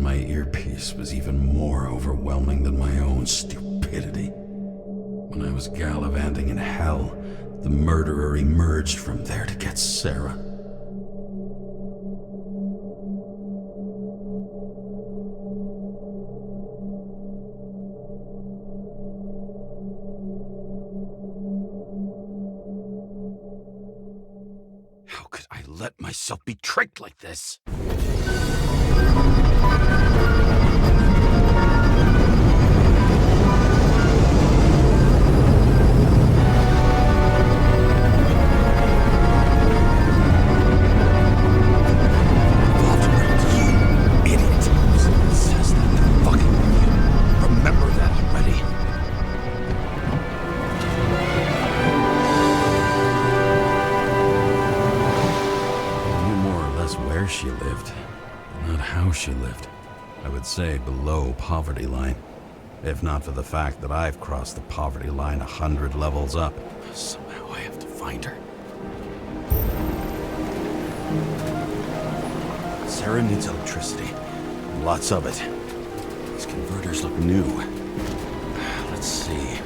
my earpiece was even more overwhelming than my own stupidity. When I was gallivanting in hell, the murderer emerged from there to get Sarah. How could I let myself be tricked like this? She lived, not how she lived. I would say below poverty line, if not for the fact that I've crossed the poverty line 100 levels up. Somehow I have to find her. Sarah needs electricity, lots of it. These converters look new. Let's see.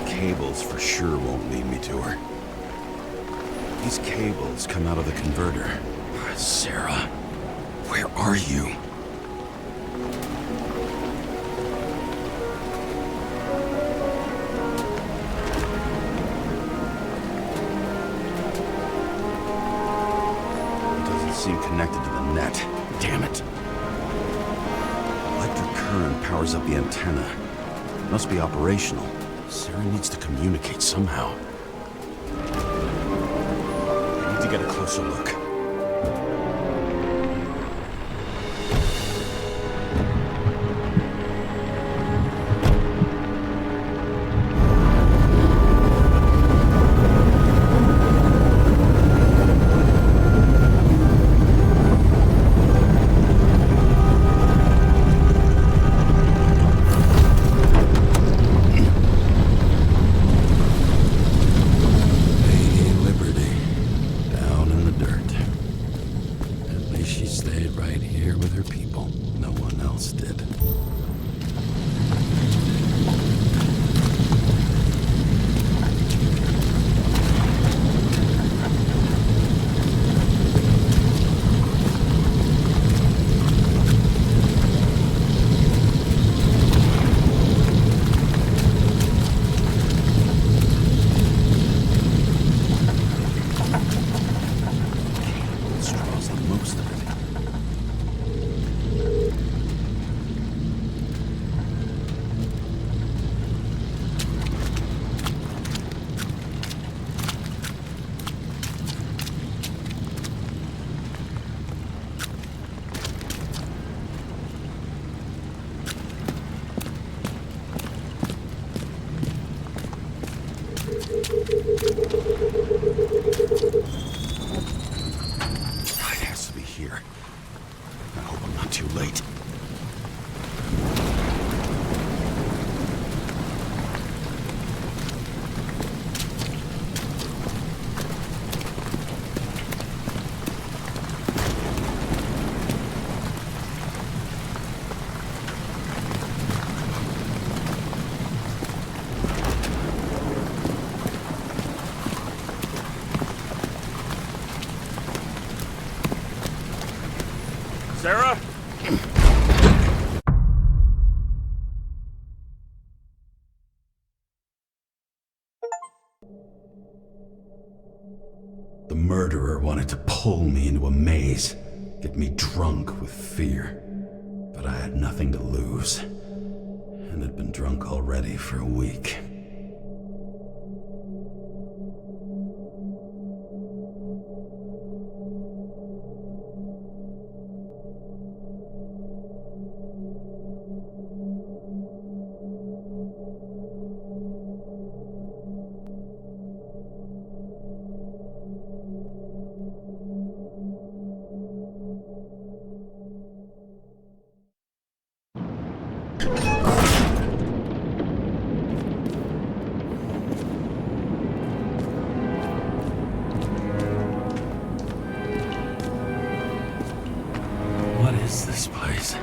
Cables for sure won't lead me to her. These cables come out of the converter. Sarah, where are you? It doesn't seem connected to the net. Damn it. Electric current powers up the antenna. It must be operational. Sarah needs to communicate somehow. I need to get a closer look. It has to be here. I hope I'm not too late. Sarah? The murderer wanted to pull me into a maze, get me drunk with fear. But I had nothing to lose, and had been drunk already for a week. is this place?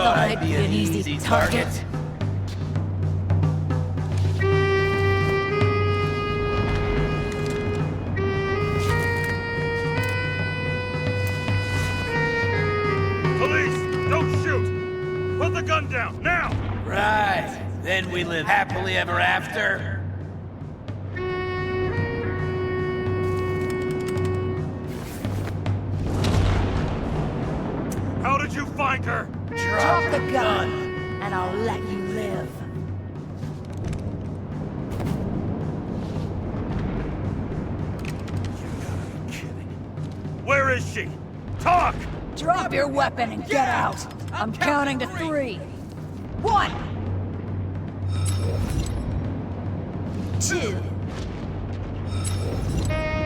I'd be an easy target. Police, don't shoot! Put the gun down, now! Right, then we live happily ever after. How did you find her? Drop the gun, and I'll let you live. You gotta be kidding. Where is she? Talk! Drop your weapon and get out. I'm counting to 3. 1, 2.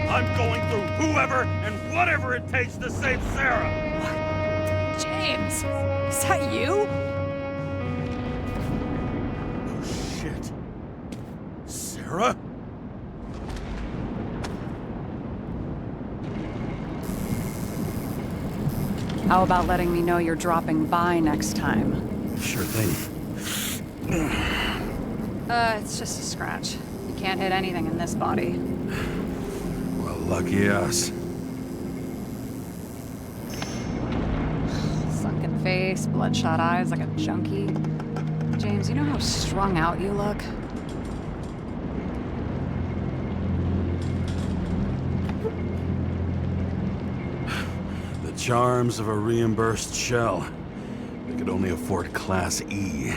I'm going through whoever and whatever it takes to save Sarah! James, is that you? Oh, shit. Sarah? How about letting me know you're dropping by next time? Sure thing. It's just a scratch. You can't hit anything in this body. Well, lucky us. Sunken face, bloodshot eyes like a junkie. James, you know how strung out you look? The charms of a reimbursed shell. They could only afford Class E.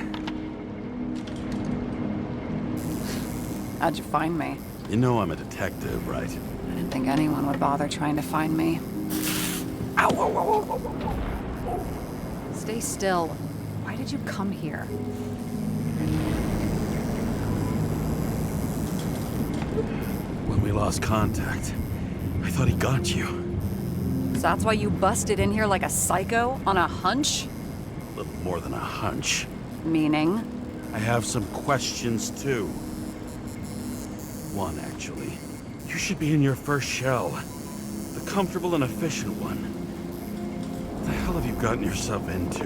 How'd you find me? You know I'm a detective, right? I didn't think anyone would bother trying to find me. Ow, ow, ow, ow, ow, ow. Stay still. Why did you come here? When we lost contact, I thought he got you. So that's why you busted in here like a psycho on a hunch? A little more than a hunch. Meaning? I have some questions, too. one, actually. You should be in your first shell. The comfortable and efficient one. What the hell have you gotten yourself into?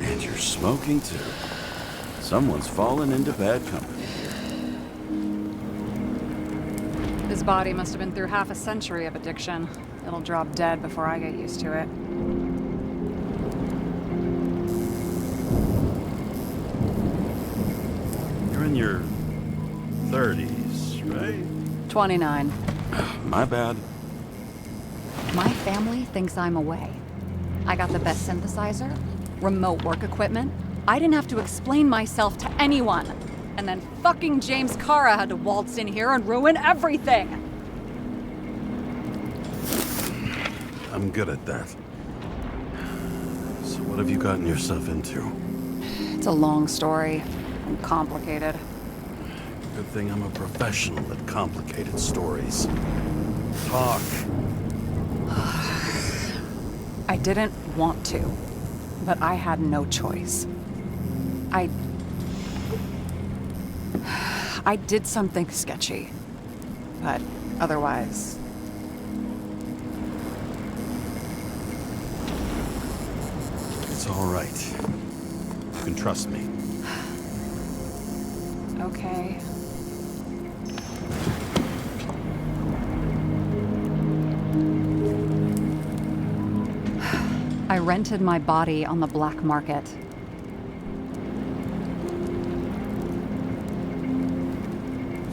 And you're smoking too. Someone's fallen into bad company. His body must have been through half a century of addiction. It'll drop dead before I get used to it. You're in your 30s, right? 29. My bad. My family thinks I'm away. I got the best synthesizer, remote work equipment. I didn't have to explain myself to anyone. And then fucking James Kara had to waltz in here and ruin everything! I'm good at that. So what have you gotten yourself into? It's a long story and complicated. Good thing I'm a professional at complicated stories. Talk. I didn't want to, but I had no choice. I did something sketchy, but otherwise... It's all right. You can trust me. Okay. I rented my body on the black market.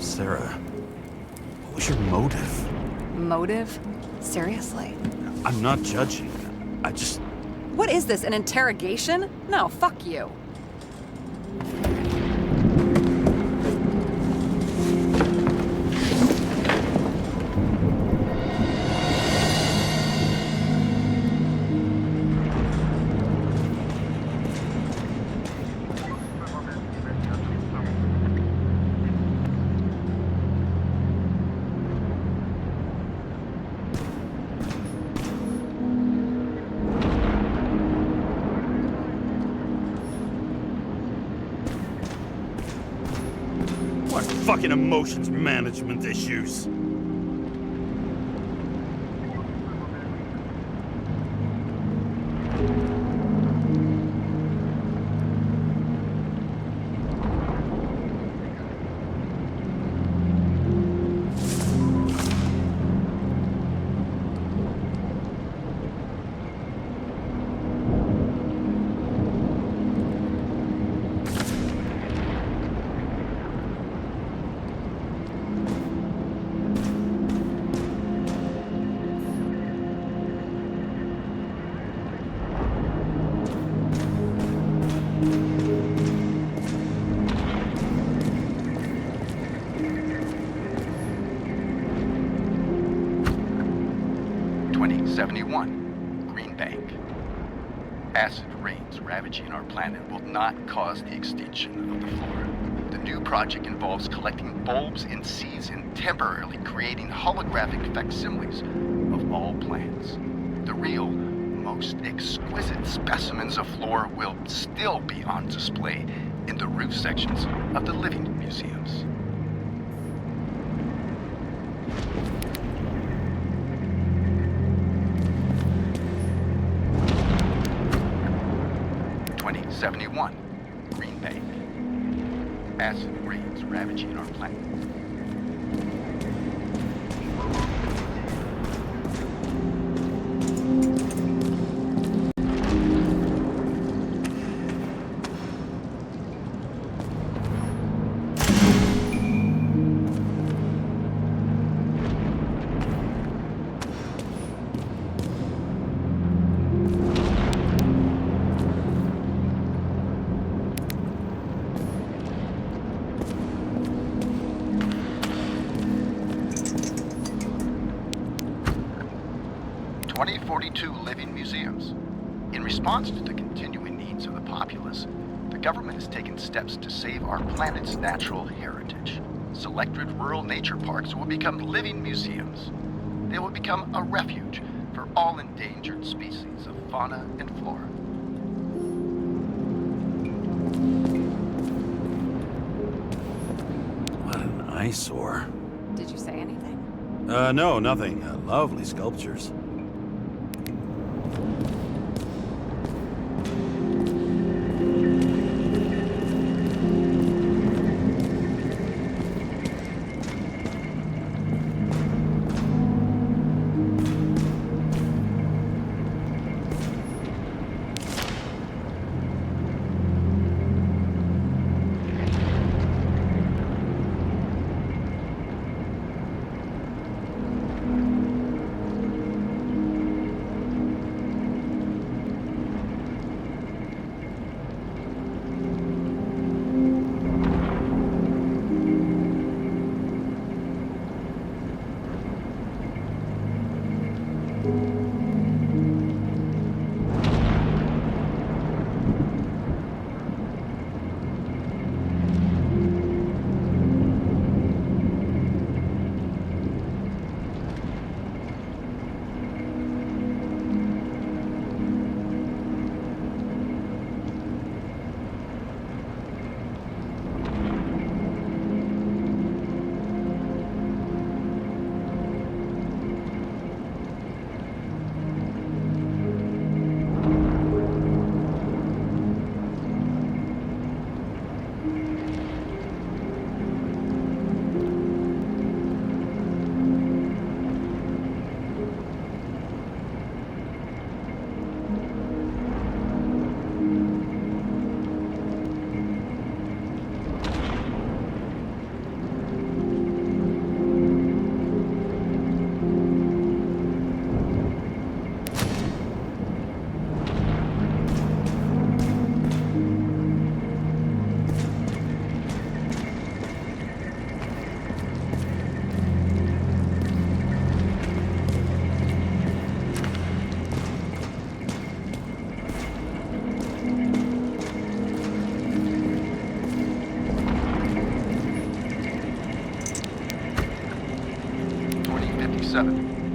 Sarah, what was your motive? Motive? Seriously? I'm not judging. I just... What is this, an interrogation? No, fuck you. What fucking emotions management issues? Green Bank. Acid rains ravaging our planet will not cause the extinction of the flora. The new project involves collecting bulbs in seeds and temporarily creating holographic facsimiles of all plants. The real, most exquisite specimens of flora will still be on display in the roof sections of the living museums. Green Bank. Acid rains ravaging our planet. Living museums. In response to the continuing needs of the populace, the government has taken steps to save our planet's natural heritage. Selected rural nature parks will become living museums. They will become a refuge for all endangered species of fauna and flora. What an eyesore. Did you say anything? No, nothing. Lovely sculptures.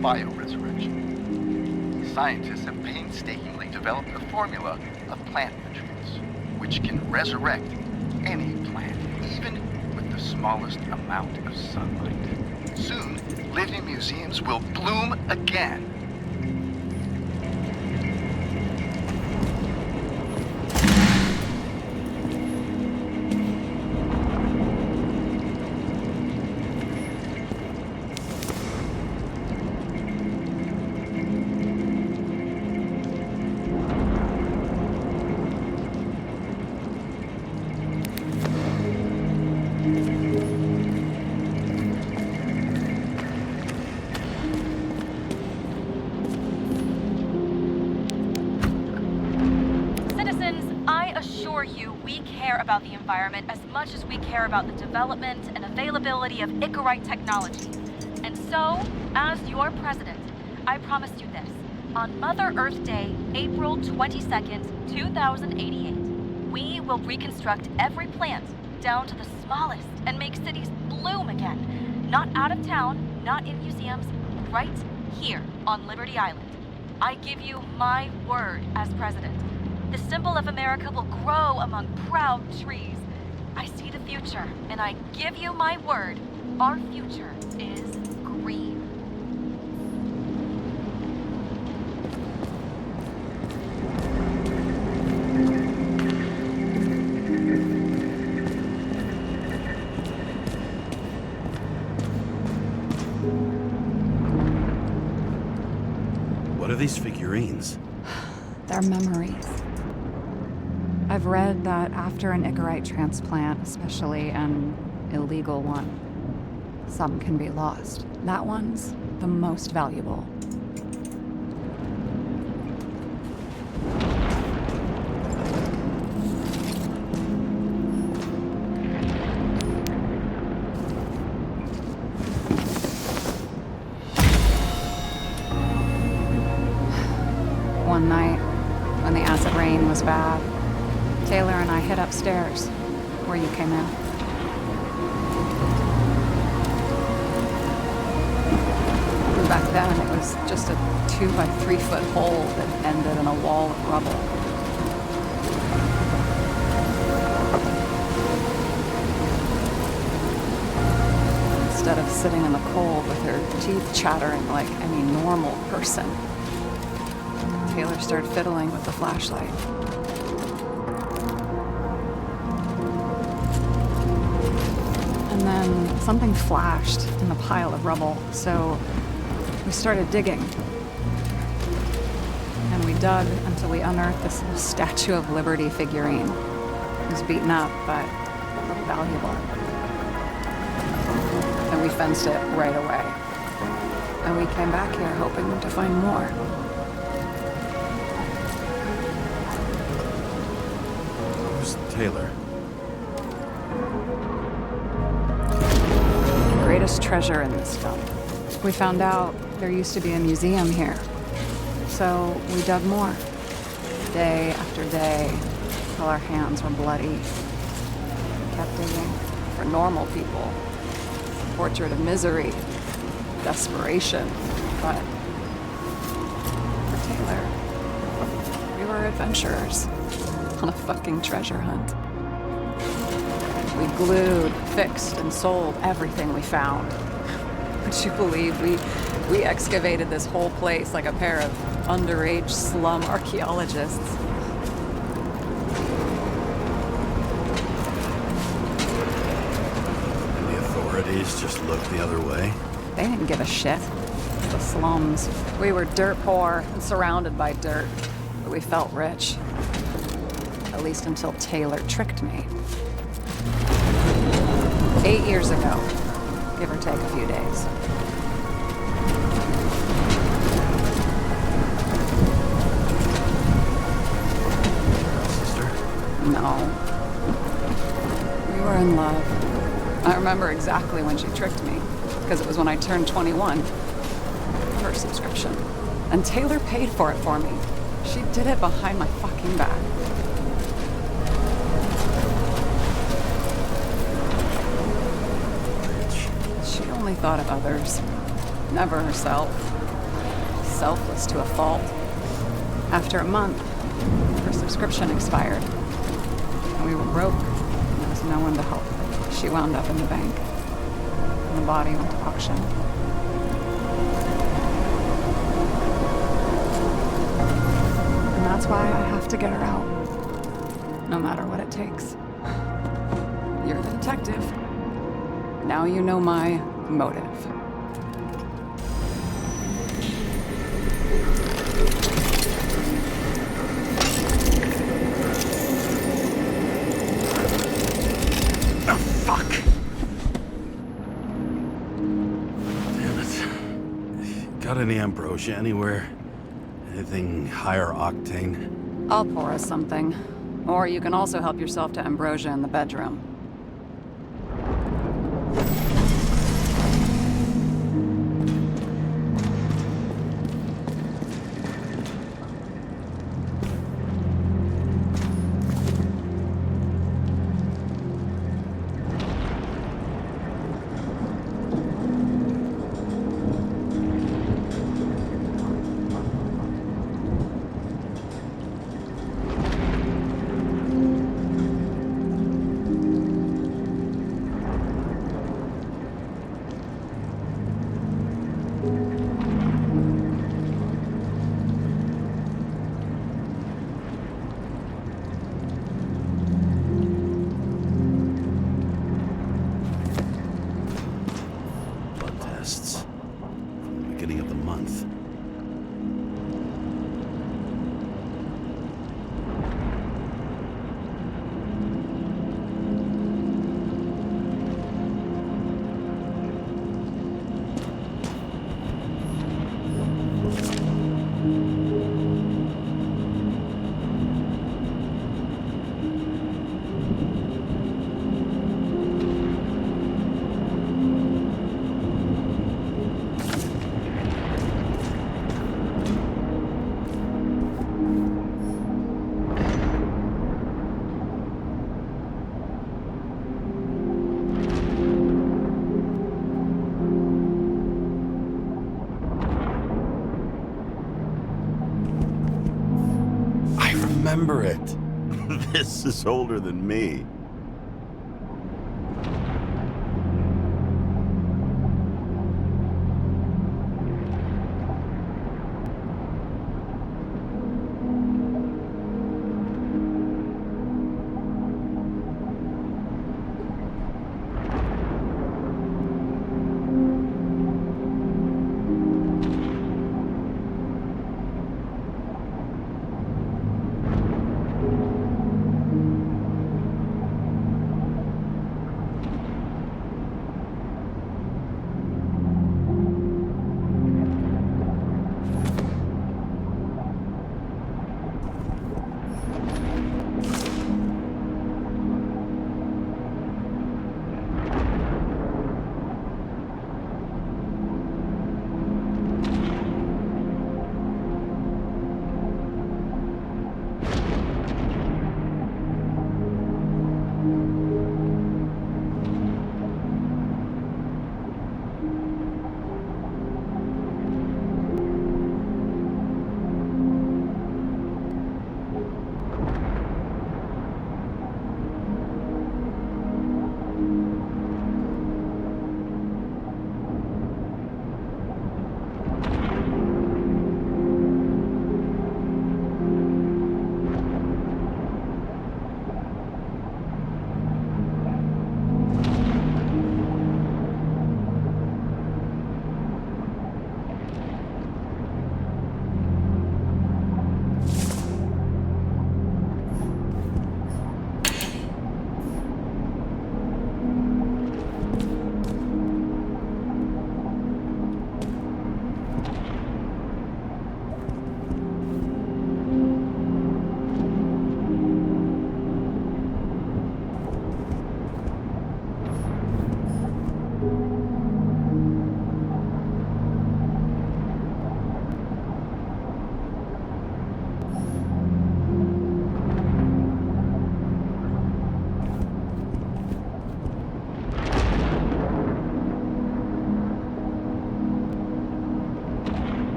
Bioresurrection. Scientists have painstakingly developed a formula of plant nutrients, which can resurrect any plant, even with the smallest amount of sunlight. Soon, living museums will bloom again. About the environment as much as we care about the development and availability of Icarite technology. And so, as your president, I promised you this. On Mother Earth Day, April 22nd, 2088, we will reconstruct every plant down to the smallest and make cities bloom again. Not out of town, not in museums, right here on Liberty Island. I give you my word as president. The symbol of America will grow among proud trees. I see the future, and I give you my word. Our future is green. What are these figurines? They're memories. I've read that after an Icarite transplant, especially an illegal one, some can be lost. That one's the most valuable. One night, when the acid rain was bad, Taylor and I hid upstairs, where you came in. then, it was just a 2 by 3 foot hole that ended in a wall of rubble. Instead of sitting in the cold with her teeth chattering like any normal person, Taylor started fiddling with the flashlight. And then something flashed in the pile of rubble, so we started digging. And we dug until we unearthed this little Statue of Liberty figurine. It was beaten up, but looked valuable. And we fenced it right away. And we came back here hoping to find more. Who's Taylor? The greatest treasure in this dump. We found out there used to be a museum here. So we dug more. Day after day, till our hands were bloody. We kept digging for normal people. Portrait of misery, desperation, but for Taylor, we were adventurers on a fucking treasure hunt. We glued, fixed, and sold everything we found. Would you believe we excavated this whole place like a pair of underage slum archaeologists? Just looked the other way. They didn't give a shit. The slums. We were dirt poor and surrounded by dirt, but we felt rich. At least until Taylor tricked me. 8 years ago, give or take a few days. Sister? No. We were in love. I remember exactly when she tricked me, because it was when I turned 21. Her subscription. And Taylor paid for it for me. She did it behind my fucking back. She only thought of others, never herself. Selfless to a fault. After a month, her subscription expired. And we were broke, and there was no one to help. She wound up in the bank, and the body went to auction. And that's why I have to get her out, no matter what it takes. You're the detective. Now you know my motive. Got any ambrosia anywhere? Anything higher octane? I'll pour us something. Or you can also help yourself to ambrosia in the bedroom. remember it. This is older than me.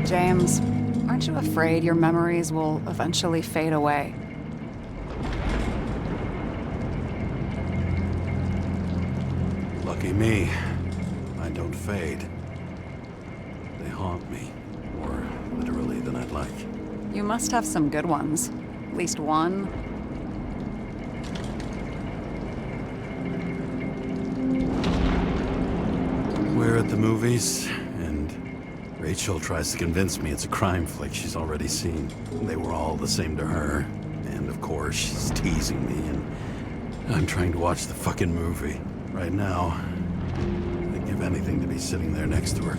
James, aren't you afraid your memories will eventually fade away? Lucky me. I don't fade. They haunt me. More literally than I'd like. You must have some good ones. At least one. We're at the movies, and Rachel tries to convince me it's a crime flick she's already seen. They were all the same to her. And of course, she's teasing me, and I'm trying to watch the fucking movie. Right now, I'd give anything to be sitting there next to her.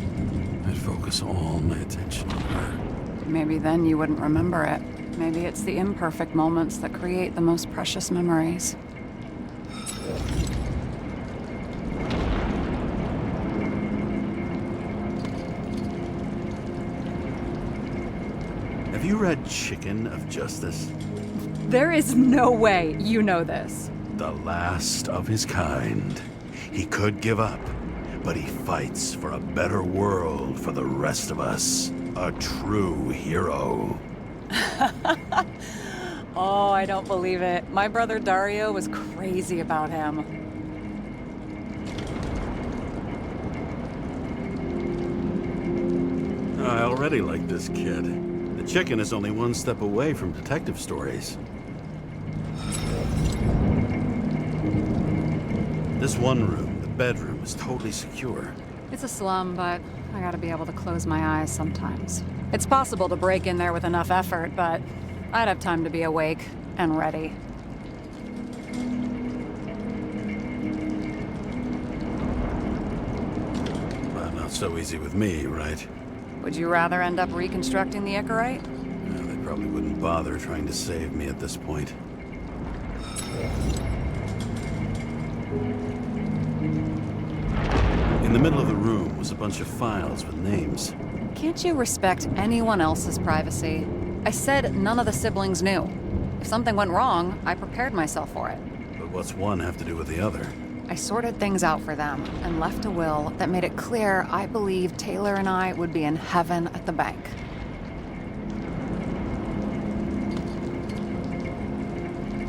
I'd focus all my attention on her. Maybe then you wouldn't remember it. Maybe it's the imperfect moments that create the most precious memories. Have you read Chicken of Justice? There is no way you know this. The last of his kind. He could give up, but he fights for a better world for the rest of us. A true hero. Oh, I don't believe it. My brother Dario was crazy about him. I already like this kid. The chicken is only one step away from detective stories. This one room, the bedroom, is totally secure. It's a slum, but I gotta be able to close my eyes sometimes. It's possible to break in there with enough effort, but I'd have time to be awake and ready. Well, not so easy with me, right? Would you rather end up reconstructing the Icarite? Well, they probably wouldn't bother trying to save me at this point. In the middle of the room was a bunch of files with names. Can't you respect anyone else's privacy? I said none of the siblings knew. If something went wrong, I prepared myself for it. But what's one have to do with the other? I sorted things out for them and left a will that made it clear I believed Taylor and I would be in heaven at the bank.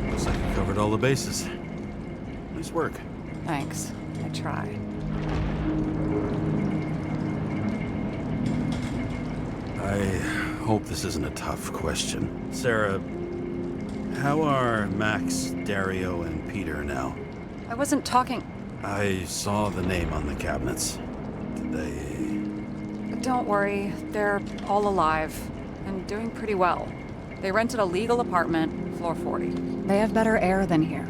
Looks like you covered all the bases. Nice work. Thanks. I tried. I hope this isn't a tough question. Sarah, how are Max, Dario, and Peter now? I wasn't talking... I saw the name on the cabinets. Did they... Don't worry, they're all alive and doing pretty well. They rented a legal apartment, floor 40. They have better air than here.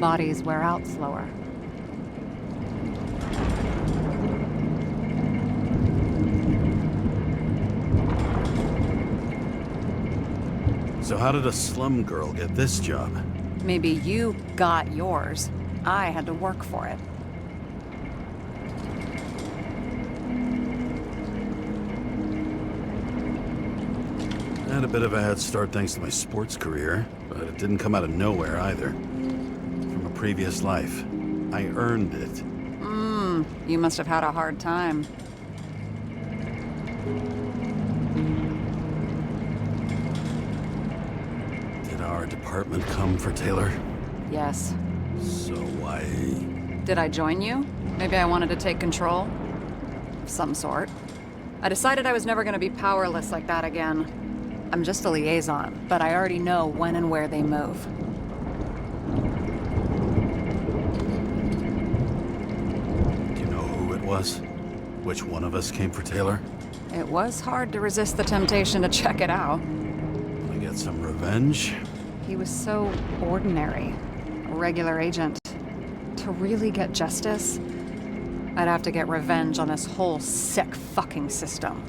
Bodies wear out slower. So how did a slum girl get this job? Maybe you got yours. I had to work for it. I had a bit of a head start thanks to my sports career, but it didn't come out of nowhere either. From a previous life. I earned it. You must have had a hard time. Did our department come for Taylor? Yes. So why... Did I join you? Maybe I wanted to take control? Of some sort. I decided I was never gonna be powerless like that again. I'm just a liaison, but I already know when and where they move. Do you know who it was? Which one of us came for Taylor? It was hard to resist the temptation to check it out. Wanna get some revenge? He was so ordinary. A regular agent. To really get justice, I'd have to get revenge on this whole sick fucking system.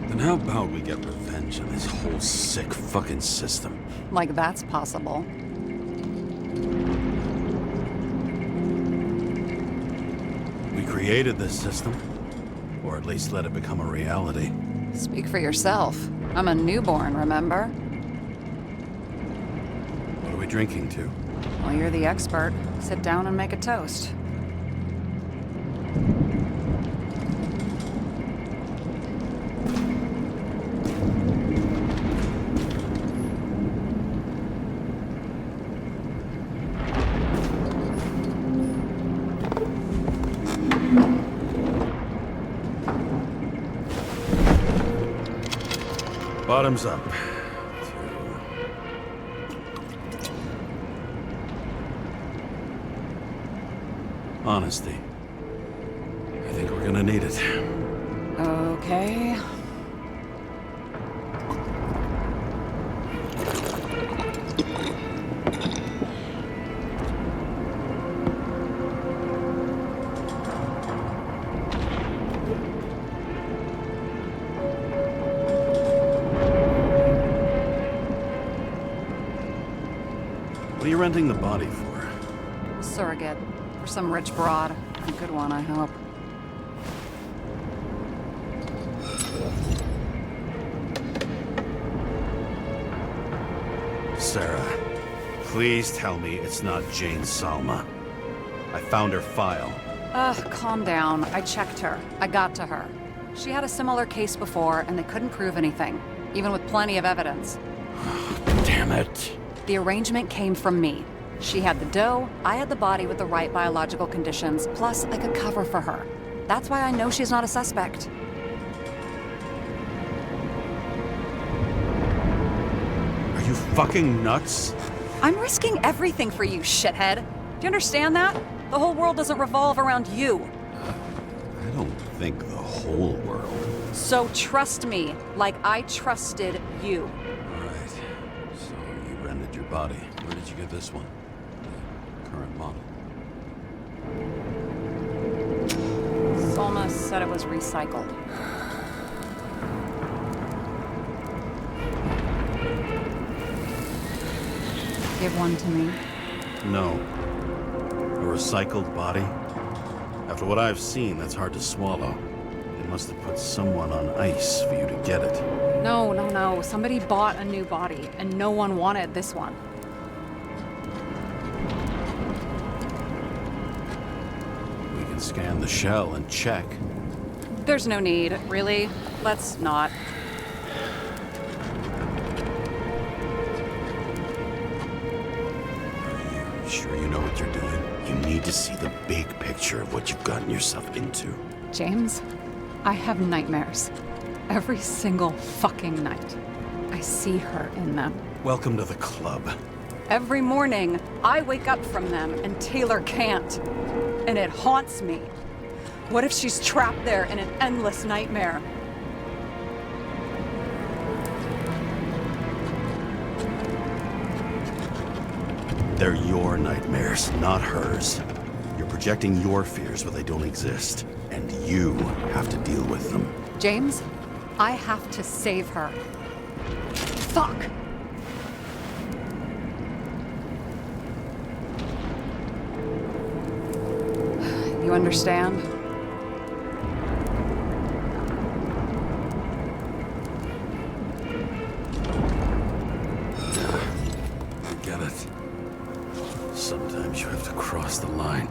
Then how about we get revenge on this whole sick fucking system? Like that's possible. We created this system, or at least let it become a reality. Speak for yourself. I'm a newborn, remember? What are we drinking to? Well, you're the expert. Sit down and make a toast. Bottoms up. Honesty. I think we're gonna need it. Okay. What are you renting the body for? Surrogate. For some rich broad. A good one, I hope. Sarah, please tell me it's not Jane Salma. I found her file. Calm down. I checked her. I got to her. She had a similar case before, and they couldn't prove anything, even with plenty of evidence. Damn it. The arrangement came from me. She had the dough, I had the body with the right biological conditions, plus I could cover for her. That's why I know she's not a suspect. Are you fucking nuts? I'm risking everything for you, shithead. Do you understand that? The whole world doesn't revolve around you. I don't think the whole world. So trust me, like I trusted you. Alright. So you rented your body. Where did you get this one? The current model. Solma said it was recycled. Give one to me. No. A recycled body? After what I've seen, that's hard to swallow. They must have put someone on ice for you to get it. No. Somebody bought a new body, and no one wanted this one. We can scan the shell and check. There's no need, really. Let's not. Are you sure you know what you're doing? You need to see the big picture of what you've gotten yourself into. James, I have nightmares. Every single fucking night. I see her in them. Welcome to the club. Every morning, I wake up from them and Taylor can't. And it haunts me. What if she's trapped there in an endless nightmare? They're your nightmares, not hers. You're projecting your fears where they don't exist, and you have to deal with them. James, I have to save her. Fuck! You understand? I get it. Sometimes you have to cross the line.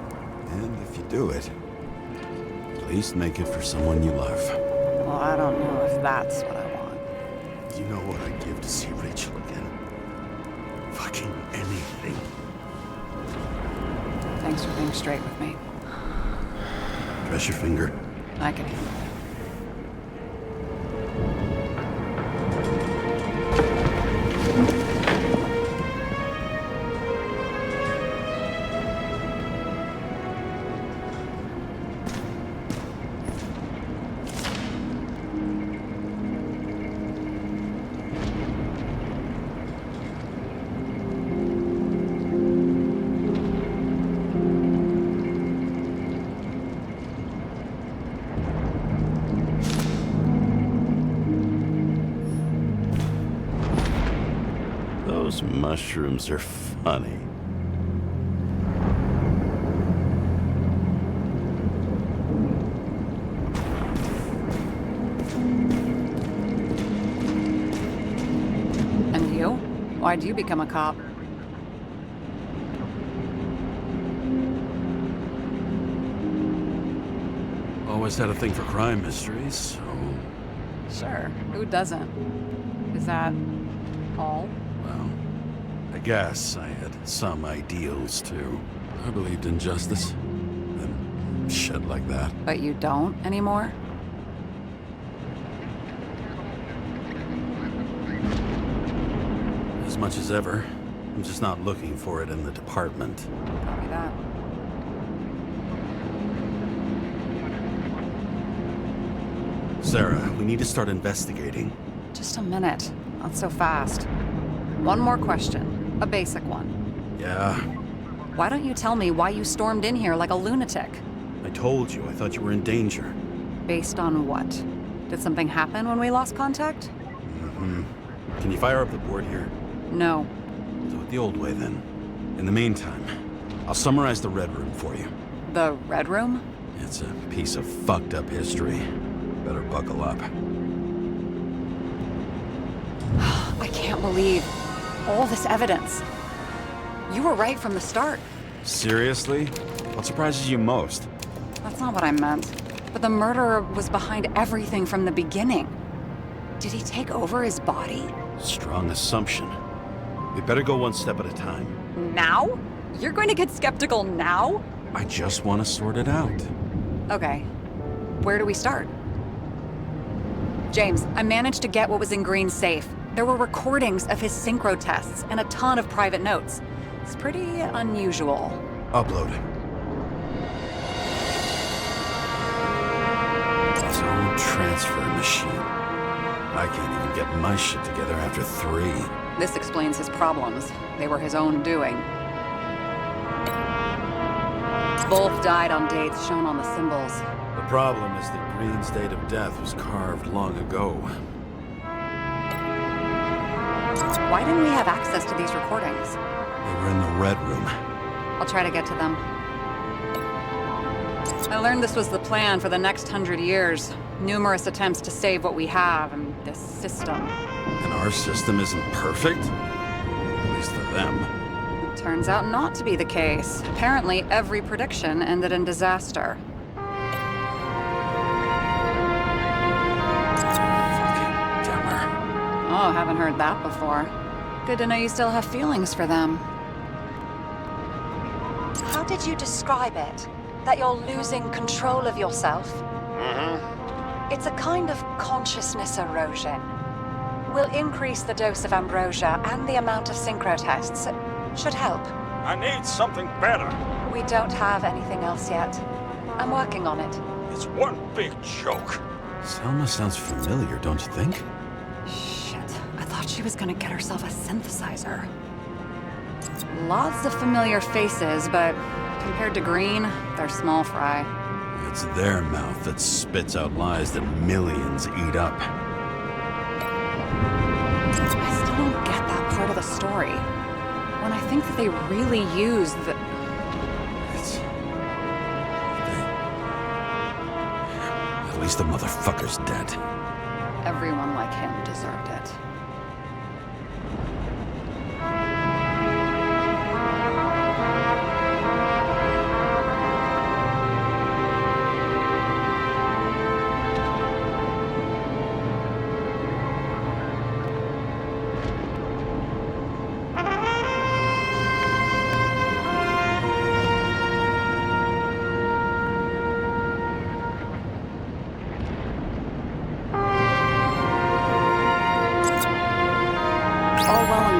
And if you do it, at least make it for someone you love. Well, I don't know if that's what I want. You know what I'd give to see Rachel again? Fucking anything. Thanks for being straight with me. Press your finger. I can handle it. Those mushrooms are funny. And you? Why'd you become a cop? Always had a thing for crime mysteries, so... Sure. Who doesn't? Is that all? Well, I guess I had some ideals, too. I believed in justice. And shit like that. But you don't anymore? As much as ever. I'm just not looking for it in the department. Copy that. Sarah, we need to start investigating. Just a minute. Not so fast. One more question. A basic one. Yeah, Why don't you tell me why you stormed in here like a lunatic? I told you. I thought you were in danger. Based on what? Did something happen when we lost contact? Can you fire up the board here? No. Do it the old way, then. In the meantime, I'll summarize the Red Room for you. The Red Room? It's a piece of fucked up history. Better buckle up. I can't believe all this evidence. You were right from the start. Seriously? What surprises you most? That's not what I meant. But the murderer was behind everything from the beginning. Did he take over his body? Strong assumption. We better go one step at a time. Now? You're going to get skeptical now? I just want to sort it out. Okay. Where do we start? James, I managed to get what was in Green's safe. There were recordings of his synchro tests and a ton of private notes. It's pretty unusual. Upload. Old transfer machine. I can't even get my shit together after 3. This explains his problems. They were his own doing. Both died on dates shown on the symbols. The problem is that Green's date of death was carved long ago. Why didn't we have access to these recordings? They were in the Red Room. I'll try to get to them. I learned this was the plan for the next 100 years. Numerous attempts to save what we have and this system. And our system isn't perfect? At least for them. Turns out not to be the case. Apparently, every prediction ended in disaster. Fucking Demmer. Oh, haven't heard that before. Good to know you still have feelings for them. How did you describe it? That you're losing control of yourself? It's a kind of consciousness erosion. We'll increase the dose of ambrosia and the amount of synchro tests. Should help. I need something better. We don't have anything else yet. I'm working on it. It's one big joke. Selma sounds familiar, don't you think? Shit, I thought she was gonna get herself a synthesizer. Lots of familiar faces, but compared to Green, they're small fry. It's their mouth that spits out lies that millions eat up. I still don't get that part of the story. When I think that they really used the... At least the motherfucker's dead. Everyone like him deserved it.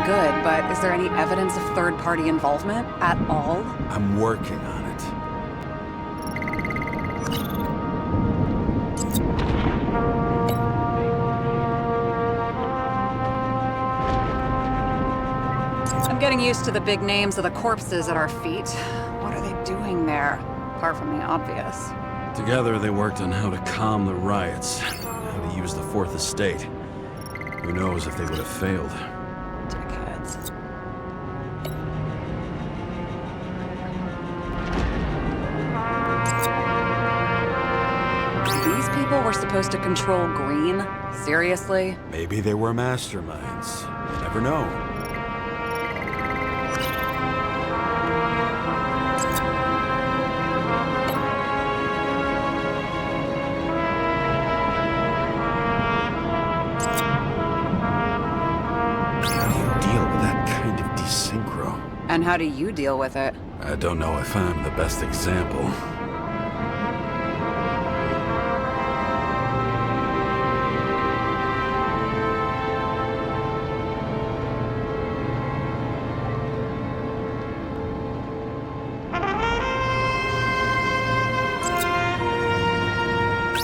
Good, but is there any evidence of third-party involvement at all? I'm working on it. I'm getting used to the big names of the corpses at our feet. What are they doing there? Apart from the obvious. Together they worked on how to calm the riots, how to use the Fourth Estate. Who knows if they would have failed. Dickheads. These people were supposed to control Green? Seriously? Maybe they were masterminds. You never know. And how do you deal with it? I don't know if I'm the best example.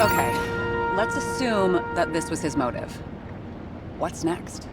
Okay, let's assume that this was his motive. What's next?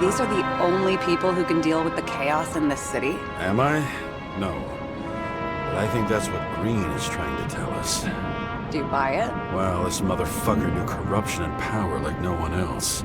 These are the only people who can deal with the chaos in this city? Am I? No. But I think that's what Green is trying to tell us. Do you buy it? Well, this motherfucker knew corruption and power like no one else.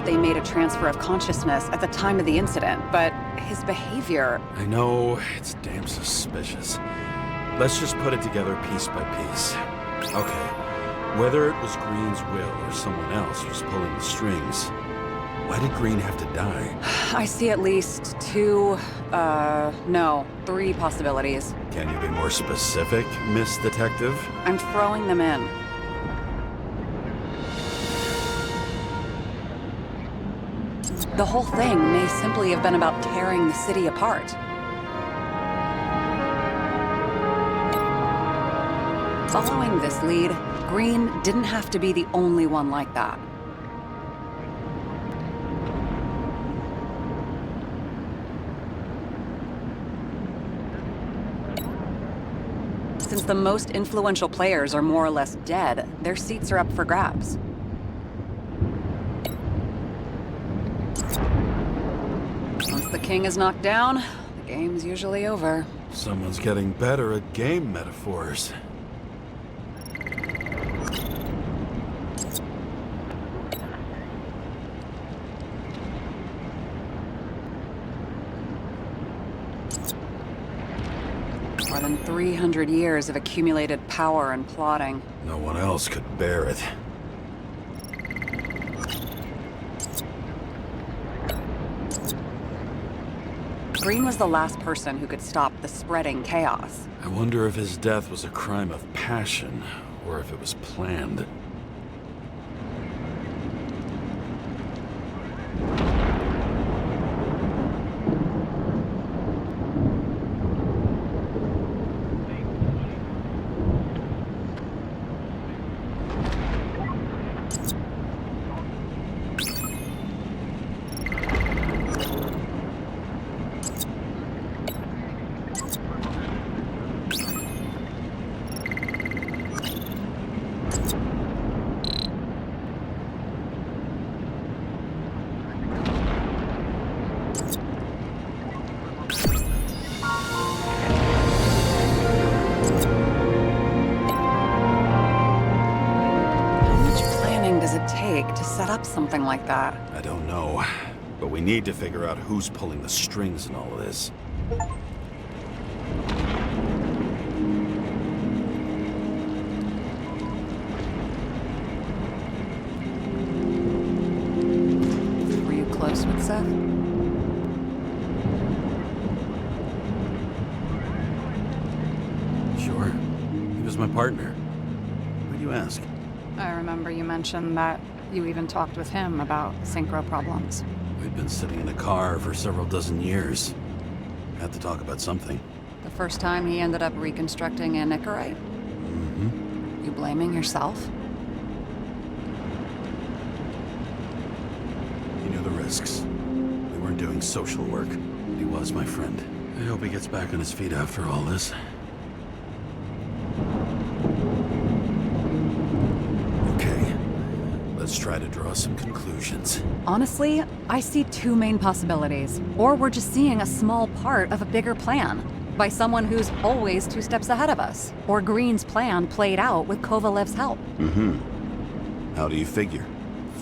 they made a transfer of consciousness at the time of the incident, but his behavior... I know, it's damn suspicious. Let's just put it together piece by piece. Okay, whether it was Green's will or someone else was pulling the strings, why did Green have to die? I see at least 3 possibilities. Can you be more specific, Miss Detective? I'm throwing them in. The whole thing may simply have been about tearing the city apart. Following this lead, Green didn't have to be the only one like that. Since the most influential players are more or less dead, their seats are up for grabs. Once the king is knocked down, the game's usually over. Someone's getting better at game metaphors. More than 300 years of accumulated power and plotting. No one else could bear it. Green was the last person who could stop the spreading chaos. I wonder if his death was a crime of passion, or if it was planned. To set up something like that? I don't know, but we need to figure out who's pulling the strings in all of this. Were you close with Seth? Sure. He was my partner. Why'd you ask? I remember you mentioned that you even talked with him about synchro problems. We'd been sitting in a car for several dozen years. Had to talk about something. The first time he ended up reconstructing a Nicorite? Mm-hmm. You blaming yourself? He knew the risks. We weren't doing social work, but he was my friend. I hope he gets back on his feet after all this. Let's try to draw some conclusions. Honestly, I see 2 main possibilities. Or we're just seeing a small part of a bigger plan by someone who's always 2 steps ahead of us. Or Green's plan played out with Kovalev's help. Mm-hmm. How do you figure?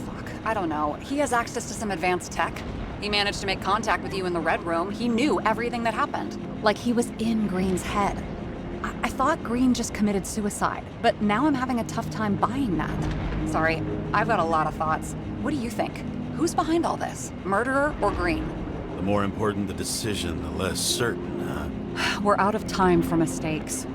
Fuck, I don't know. He has access to some advanced tech. He managed to make contact with you in the Red Room. He knew everything that happened. Like he was in Green's head. I thought Green just committed suicide, but now I'm having a tough time buying that. Sorry, I've got a lot of thoughts. What do you think? Who's behind all this? Murderer or Green? The more important the decision, the less certain, huh? We're out of time for mistakes.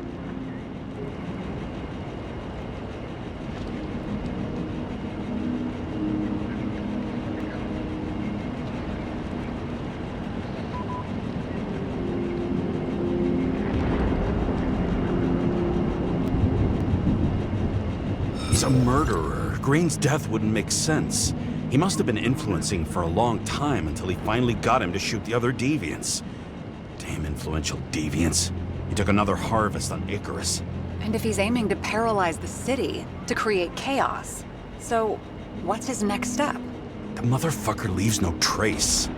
He's a murderer. Green's death wouldn't make sense. He must have been influencing for a long time until he finally got him to shoot the other deviants. Damn influential deviants. He took another harvest on Icarus. And if he's aiming to paralyze the city, to create chaos, so what's his next step? The motherfucker leaves no trace.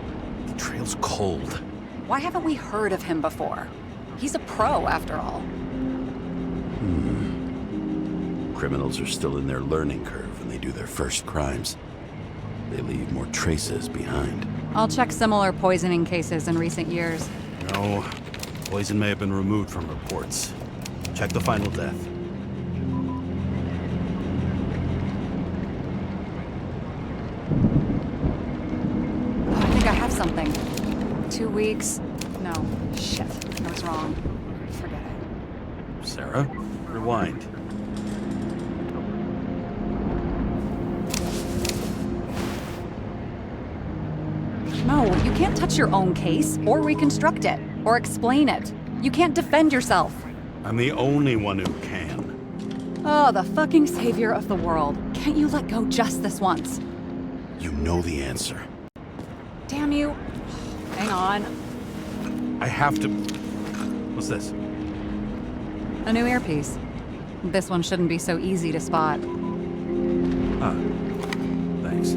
The trail's cold. Why haven't we heard of him before? He's a pro, after all. Criminals are still in their learning curve when they do their first crimes. they leave more traces behind. I'll check similar poisoning cases in recent years. No, poison may have been removed from reports. Check the final death. Oh, I think I have something. 2 weeks. No, shit. I was wrong. Forget it. Sarah, rewind. No, you can't touch your own case, or reconstruct it, or explain it. You can't defend yourself. I'm the only one who can. Oh, the fucking savior of the world. Can't you let go just this once? You know the answer. Damn you. Hang on. I have to... What's this? A new earpiece. This one shouldn't be so easy to spot. Ah, thanks.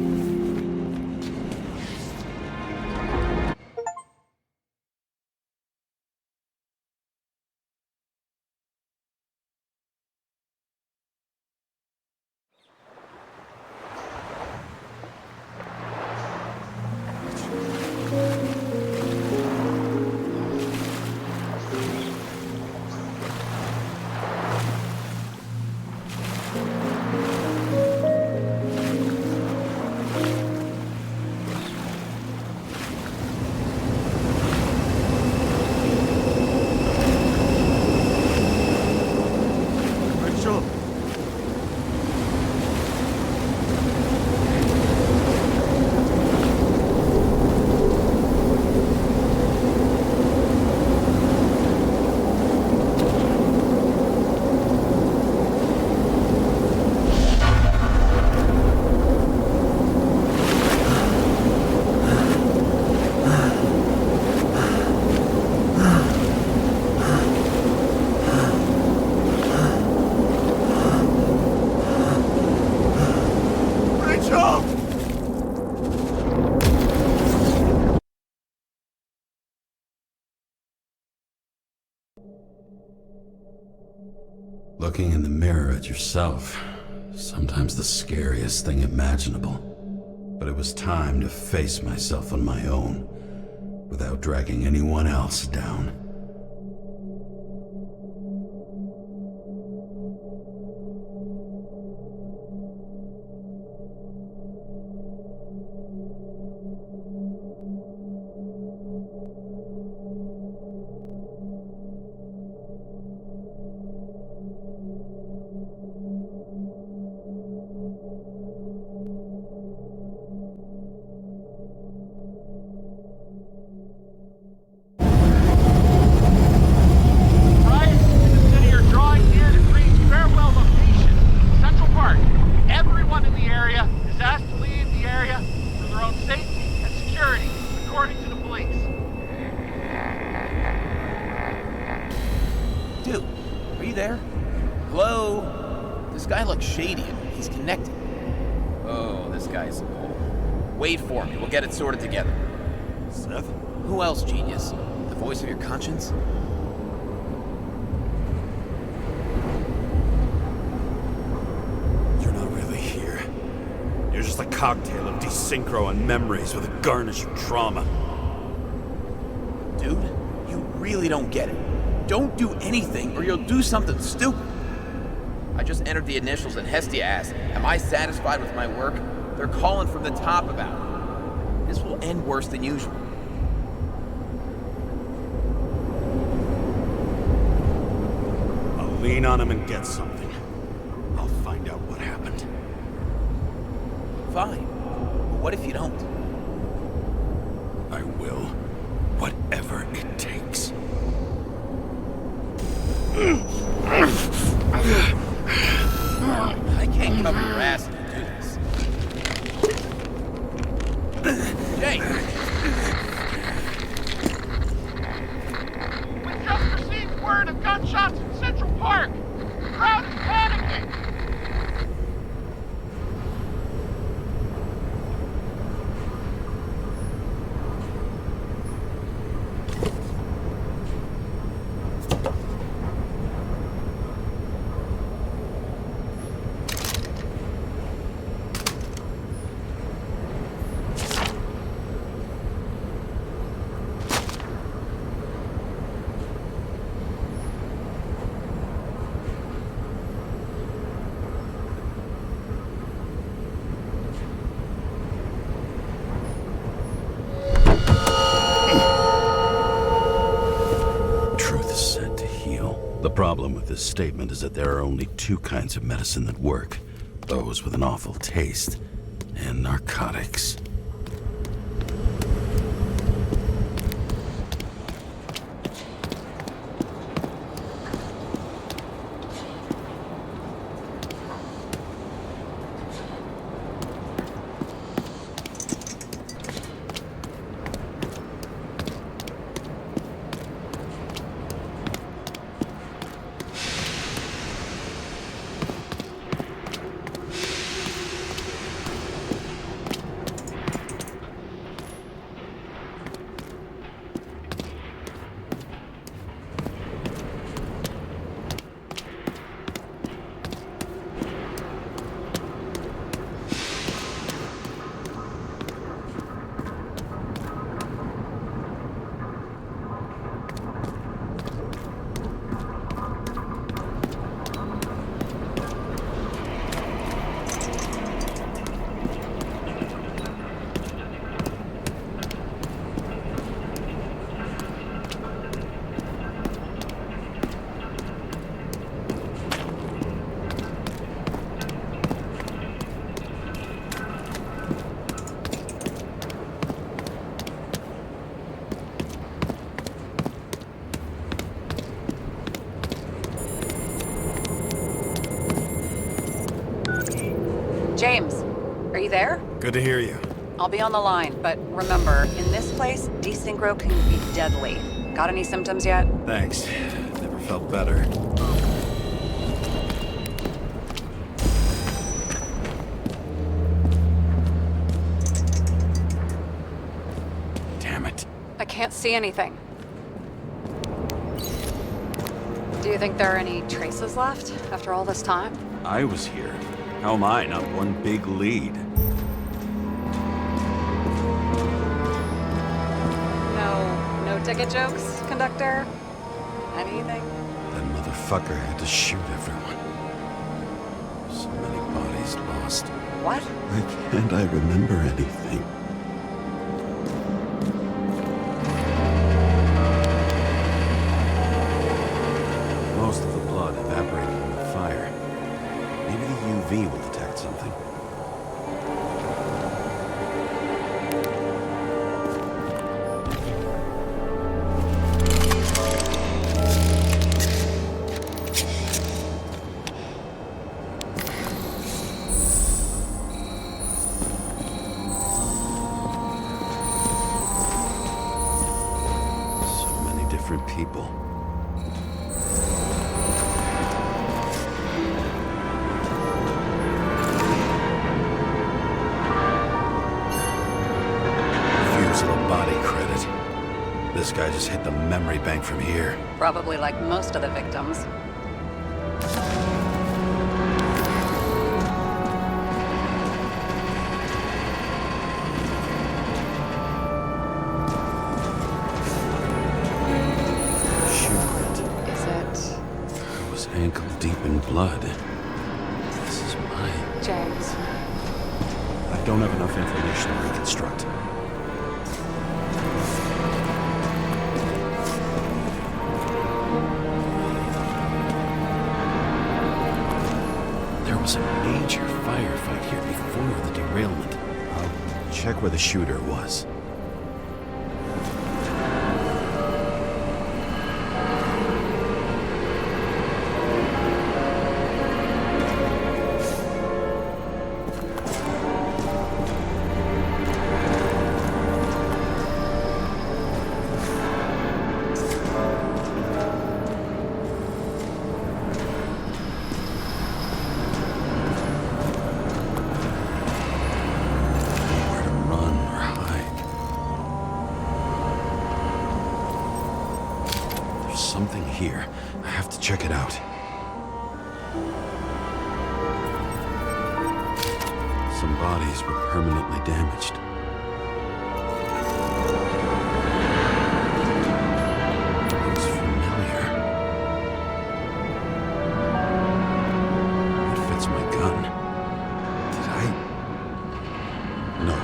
Rachel! Rachel! Looking in the mirror at yourself, sometimes the scariest thing imaginable. But it was time to face myself on my own, without dragging anyone else down. Prior to the city are drawing near the Green's farewell location, Central Park. Everyone in the area is asked to leave the area for their own safety and security, according to the police. Dude, are you there? Hello? This guy looks shady and he's connected. Oh, this guy's... Wait for me, we'll get it sorted together. Seth? Who else, genius? The voice of your conscience? You're not really here. You're just a cocktail of desynchro and memories with a garnish of trauma. Dude, you really don't get it. Don't do anything or you'll do something stupid. I just entered the initials and Hestia asked, am I satisfied with my work? They're calling from the top about it. This will end worse than usual. I'll lean on him and get something. I'll find out what happened. Fine. But what if you don't? I will. Whatever it takes. I can't cover your ass if you do this. Jay! We just received word of gunshots in Central Park. The crowd is panicking. problem with this statement is that there are only two kinds of medicine that work. Those with an awful taste, and narcotics. James, are you there? Good to hear you. I'll be on the line, but remember, in this place, desynchro can be deadly. Got any symptoms yet? Thanks. Never felt better. Damn it. I can't see anything. Do you think there are any traces left after all this time? I was here. How am I not one big lead? No ticket jokes, conductor? Anything? That motherfucker had to shoot everyone. So many bodies lost. What? Why can't I remember anything? Most of the blood evaporated in the fire. Maybe the UV will detect something. So many different people. Body credit. This guy just hit the memory bank from here. Probably like most of the victims. Shoe print. Is it... I was ankle deep in blood. This is mine. James? I don't have enough information to reconstruct. There was a major firefight here before the derailment. I'll check where the shooter was. Something here. I have to check it out. Some bodies were permanently damaged. Looks familiar. It fits my gun. Did I? No.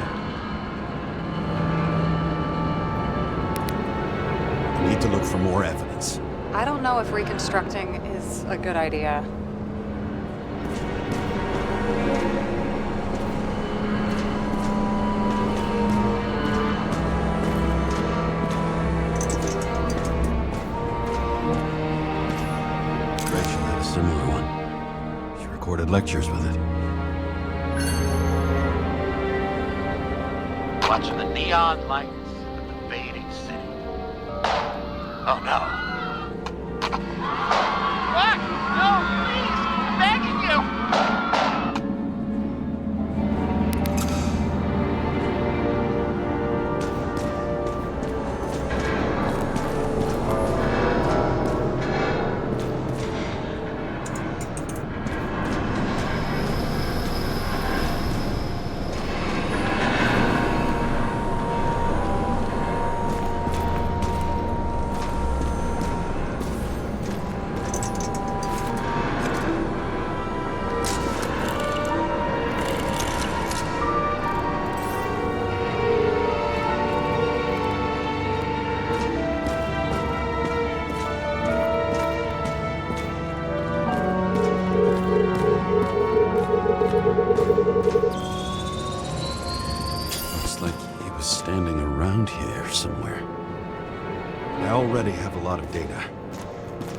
I need to look for more evidence. I don't know if reconstructing is a good idea. Rachel had a similar one. She recorded lectures with it. Watching the neon lights of the fading city. Oh no. What? No, please! I'm begging you! Looks like he was standing around here somewhere. I already have a lot of data.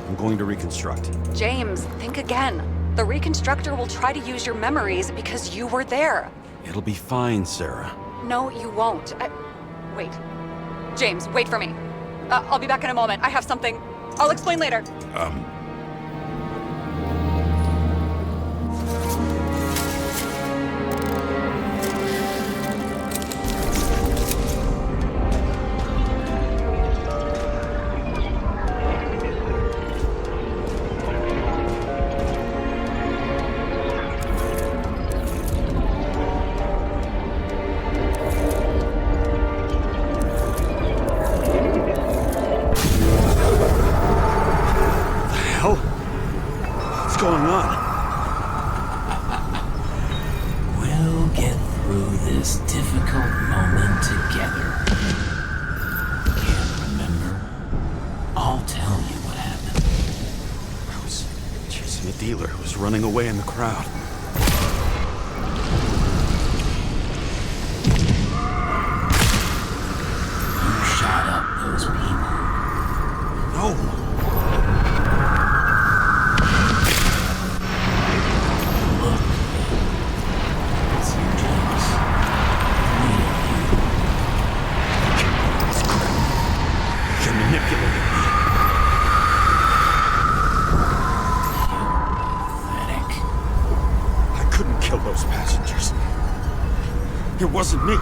I'm going to reconstruct. James, think again. The reconstructor will try to use your memories because you were there. It'll be fine, Sarah. No, you won't. Wait. James, wait for me. I'll be back in a moment. I have something. I'll explain later. What's going on? We'll get through this difficult moment together. Can't remember? I'll tell you what happened. I was chasing a dealer who was running away in the crowd. You shot up those people. No! Look. It's you, James. 3 of you. You're manipulating me. Pathetic. I couldn't kill those passengers. It wasn't me.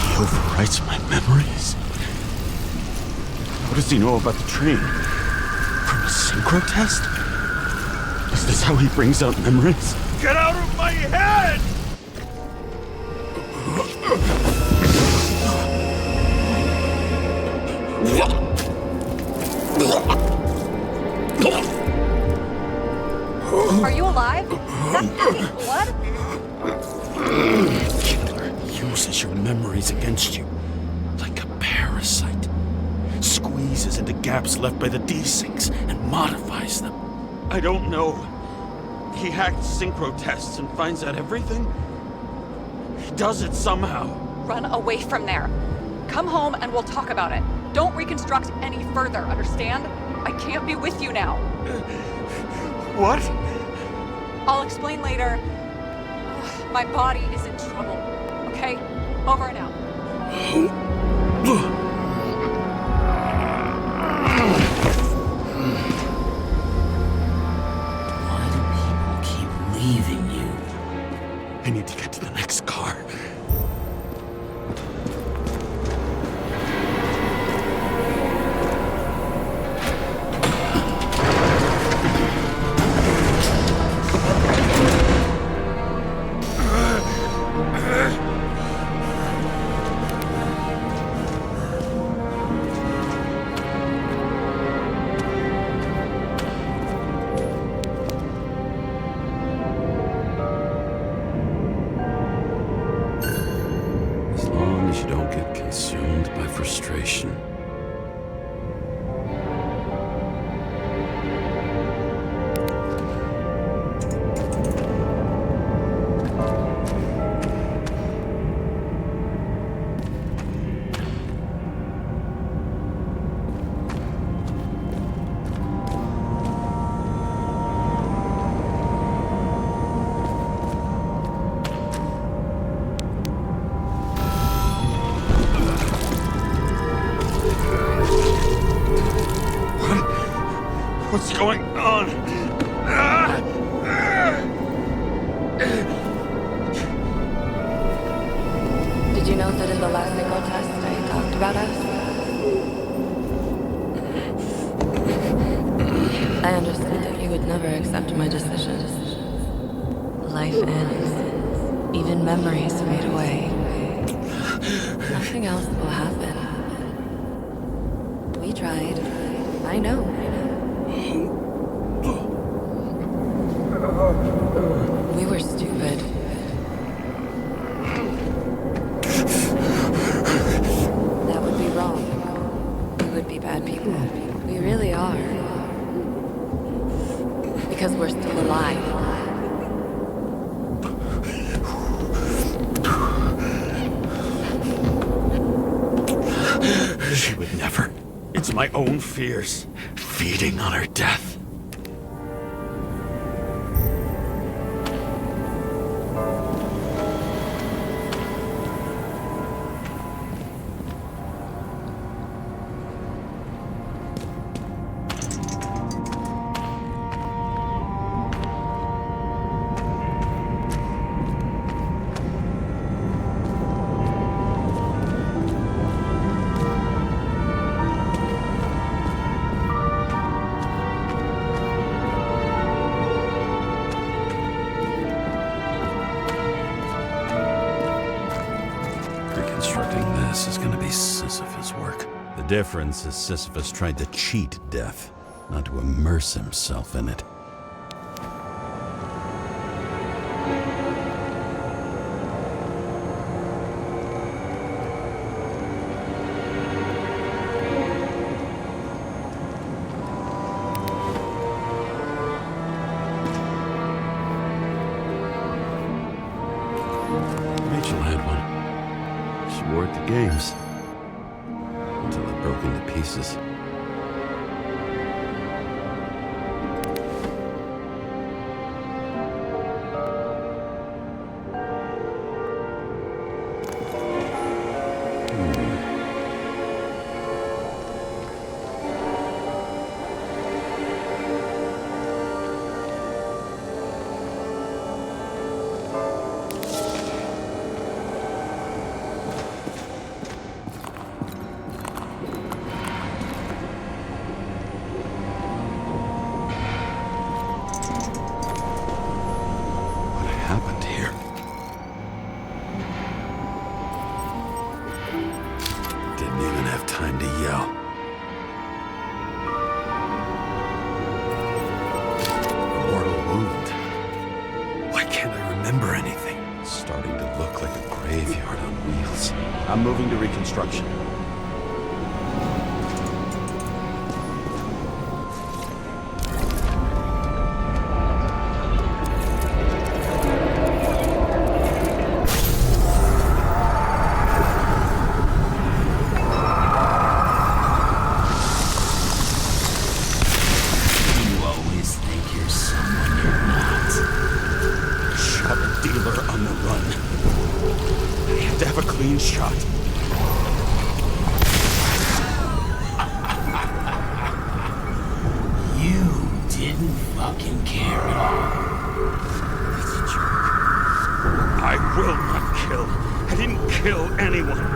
He overwrites my memories. What does he know about the train? From a synchro test? Is this how he brings out memories? Get out of my head! Are you alive? Is that blood? Killer uses your memories against you like a parasite. Squeezes into gaps left by the D-Syncs and modifies them. I don't know. He hacked synchro tests and finds out everything? He does it somehow. Run away from there. Come home and we'll talk about it. Don't reconstruct any further, understand? I can't be with you now. What? I'll explain later. Ugh, my body is in trouble. Okay? Over and out. Why do people keep leaving you? I need to get to the next car. you don't get consumed by frustration. What's going on? Did you know that in the last nickel test I talked about us? I understood that you would never accept my decisions. Life ends. Even memories fade away. Nothing else will happen. We tried. I know. We were stupid. That would be wrong. We would be bad people. We really are. Because we're still alive. She would never. It's my own fears, feeding on her death. Reconstructing this is gonna be Sisyphus work. The difference is Sisyphus tried to cheat death, not to immerse himself in it. Rachel had one. She wore it to games. Until it broke into pieces. Happened here? Didn't even have time to yell. A mortal wound. Why can't I remember anything? It's starting to look like a graveyard on wheels. I'm moving to reconstruction. On the run. I had to have a clean shot. You didn't fucking care at all. That's a joke. I will not kill. I didn't kill anyone.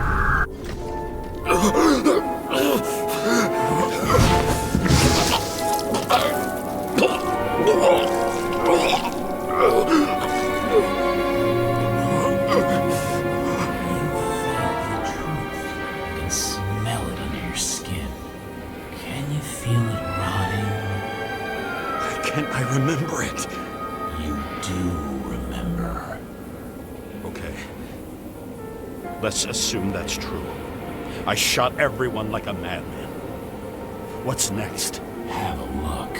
I remember it. You do remember. Okay. Let's assume that's true. I shot everyone like a madman. What's next? Have a look.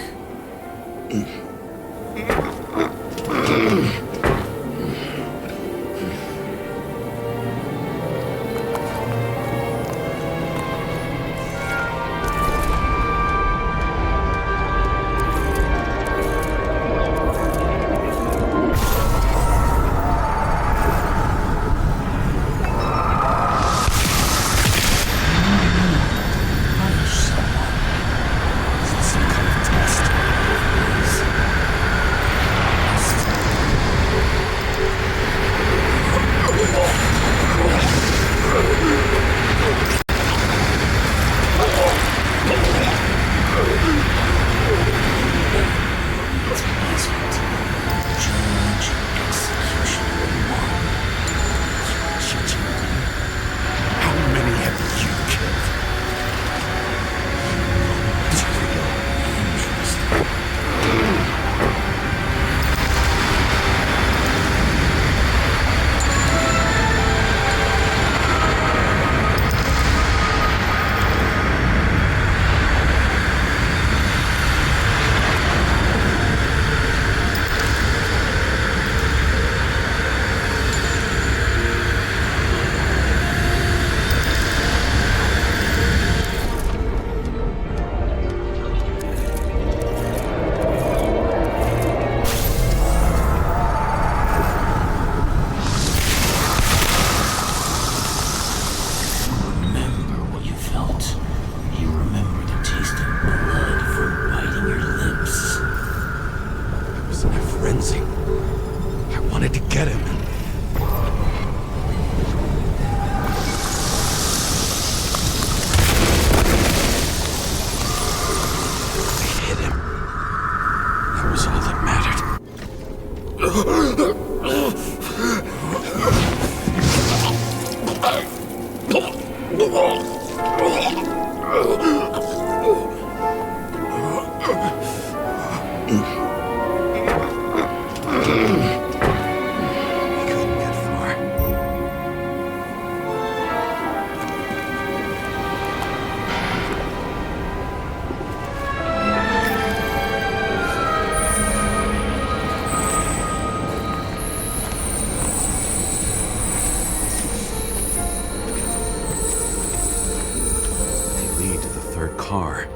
Car.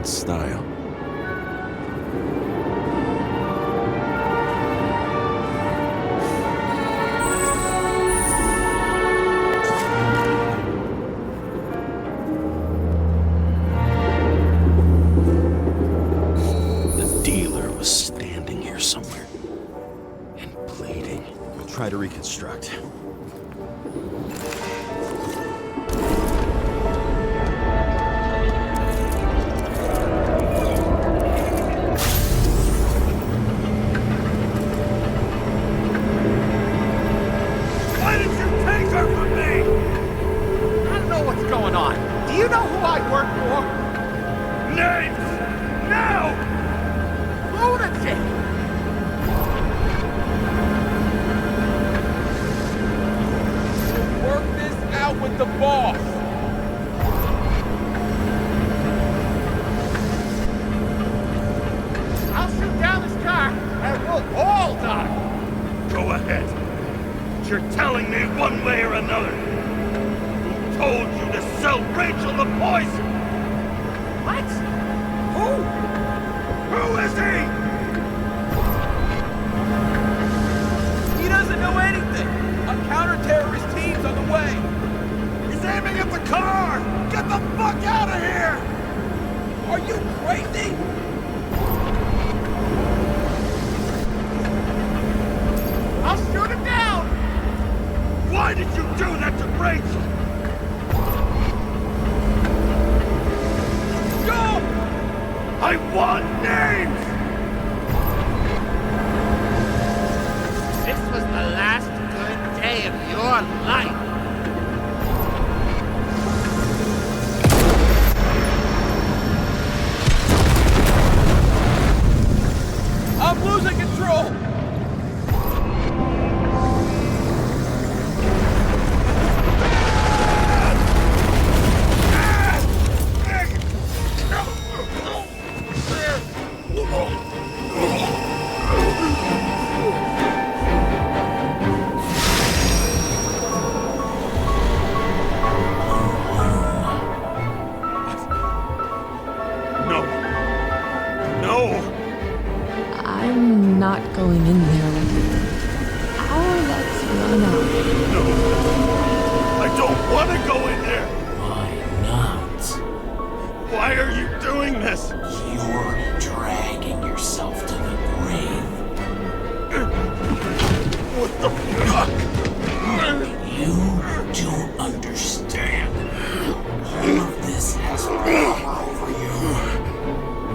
Style. The dealer was standing here somewhere and bleeding. We'll try to reconstruct. Do you know who I work for? Names! Now! Lunatic! Work this out with the boss! I'll shoot down this car, and we'll all die! Go ahead. But you're telling me one way or another. Who told you to sell Rachel the poison? What? Who is he? He doesn't know anything! A counter-terrorist team's on the way! He's aiming at the car! Get the fuck out of here! Are you crazy? I'll shoot him down! Why did you do that to Rachel? Go! I want names! This was the last good day of your life. I'm losing control! No. No! I'm not going in there with you. Our luck's run out. No! I don't want to go in there! Why not? Why are you doing this? You're dragging yourself to the grave. What the fuck? You don't understand. All of this has power over you.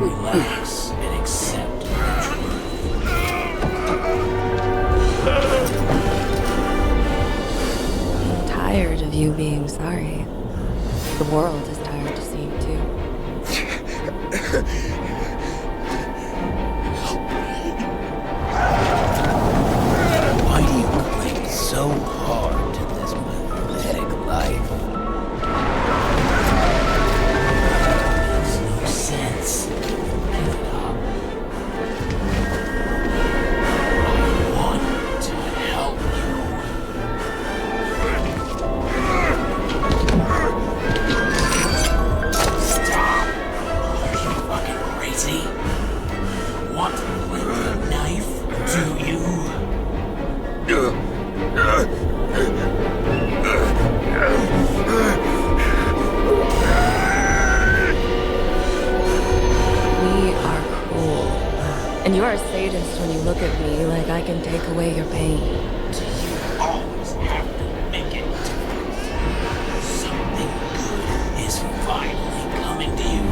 Relax and accept the truth. I'm tired of you being sorry. The world is tired to see you too. Why do you cling so hard to this pathetic life? It makes no sense. Give it up. I want to help you. Stop. Are you fucking crazy? Want to play with a knife, do you? We are cruel. And you are a sadist when you look at me like I can take away your pain. Do you always have to make it? Something good is finally coming to you.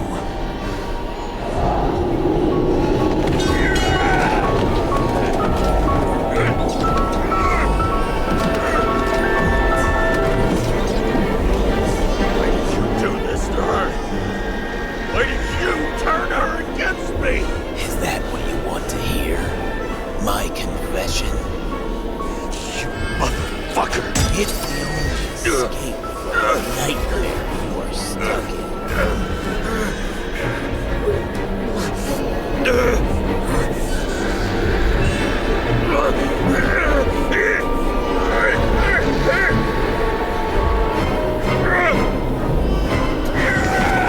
Why did you do this to her? Why did you turn her against me? Is that what you want to hear? My confession? You motherfucker! It's the only escape from the nightmare you are stuck in.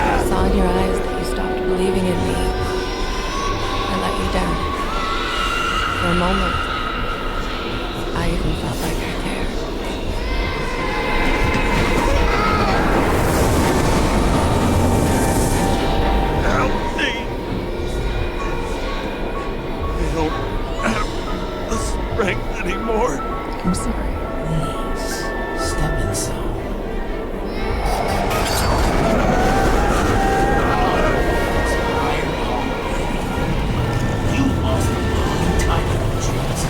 I saw in your eyes that you stopped believing in me. I let you down. For a moment, I even felt like I cared. Help me! I don't have the strength anymore. I'm sorry. Please, step inside. You lost a long time ago, James.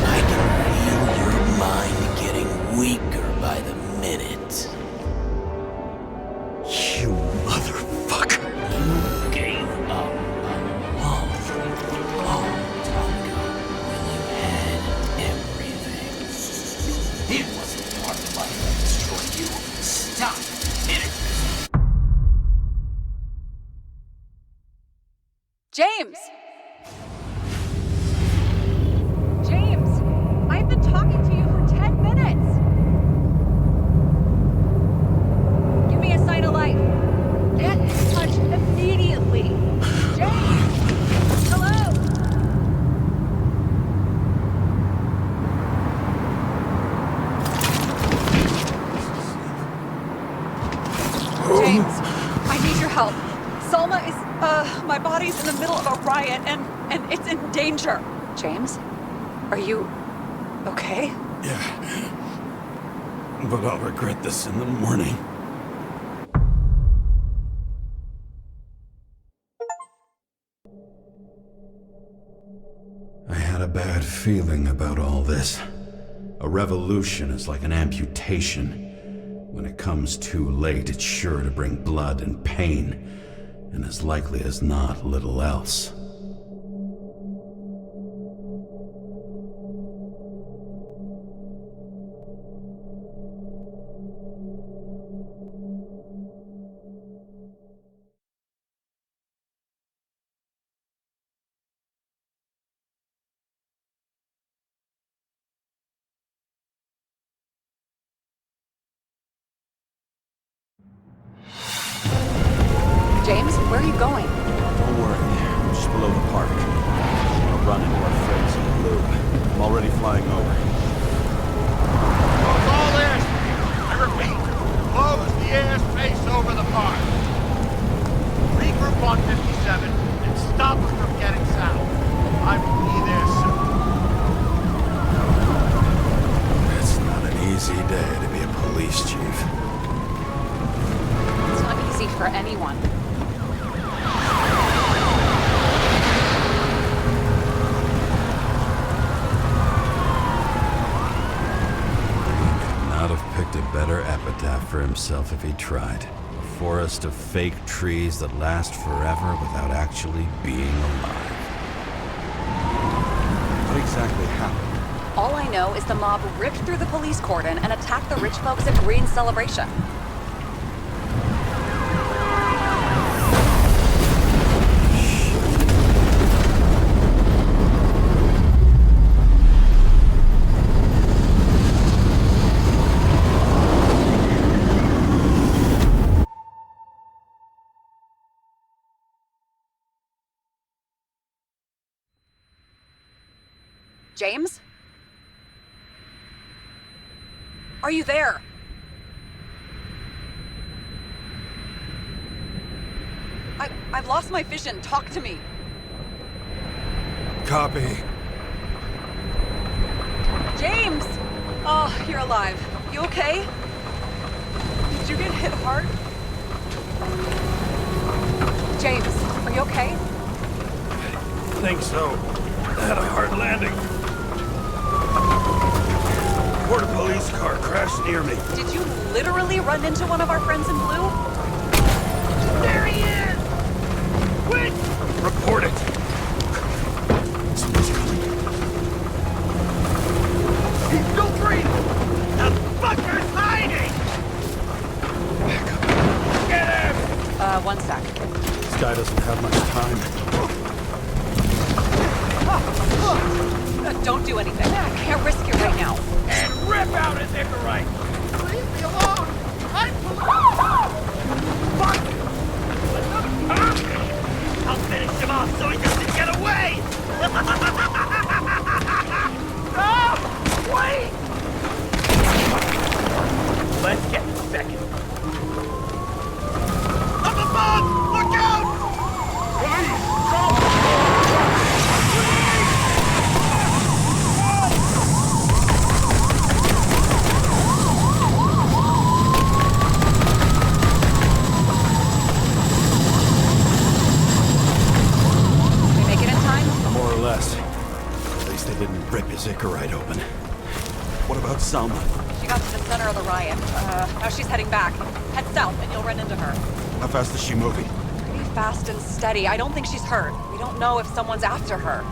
I can feel your mind getting weaker by the minute. You motherfucker! You gave up a long time ago when you had everything. It wasn't part of life that destroyed you. Stop it! James! James! I've been talking to you danger! James? Are you... okay? Yeah. But I'll regret this in the morning. I had a bad feeling about all this. A revolution is like an amputation. When it comes too late, it's sure to bring blood and pain, and as likely as not, little else. James, where are you going? Don't worry. I'm just below the park. I'll run into our friends in blue. I'm already flying over. Close all airspace. I repeat, close the airspace over the park. Regroup on 57 and stop us from getting south. I will be there soon. It's not an easy day to be a police chief. It's not easy for anyone. Not have picked a better epitaph for himself if he tried. A forest of fake trees that last forever without actually being alive. What exactly happened? All I know is the mob ripped through the police cordon and attacked the rich folks at Green's celebration. James? Are you there? I've lost my vision. Talk to me. Copy. James! Oh, you're alive. You okay? Did you get hit hard? James, are you okay? I think so. I had a hard landing. Border police car crashed near me. Did you literally run into one of our friends in blue? There he is! Quick! Report it. Someone's coming. He's still breathing! The fucker's hiding! Get him! One sec. This guy doesn't have much time. Don't do anything. I can't risk it right now. And rip out his Icarite! Leave me alone! I'm Fuck! I'll finish him off so he doesn't get away! No! Wait! Let's get second. Up above! Look out! Police! Go! Didn't rip his Icarite open. What about Selma? She got to the center of the riot. Now she's heading back. Head south and you'll run into her. How fast is she moving? Pretty fast and steady. I don't think she's hurt. We don't know if someone's after her.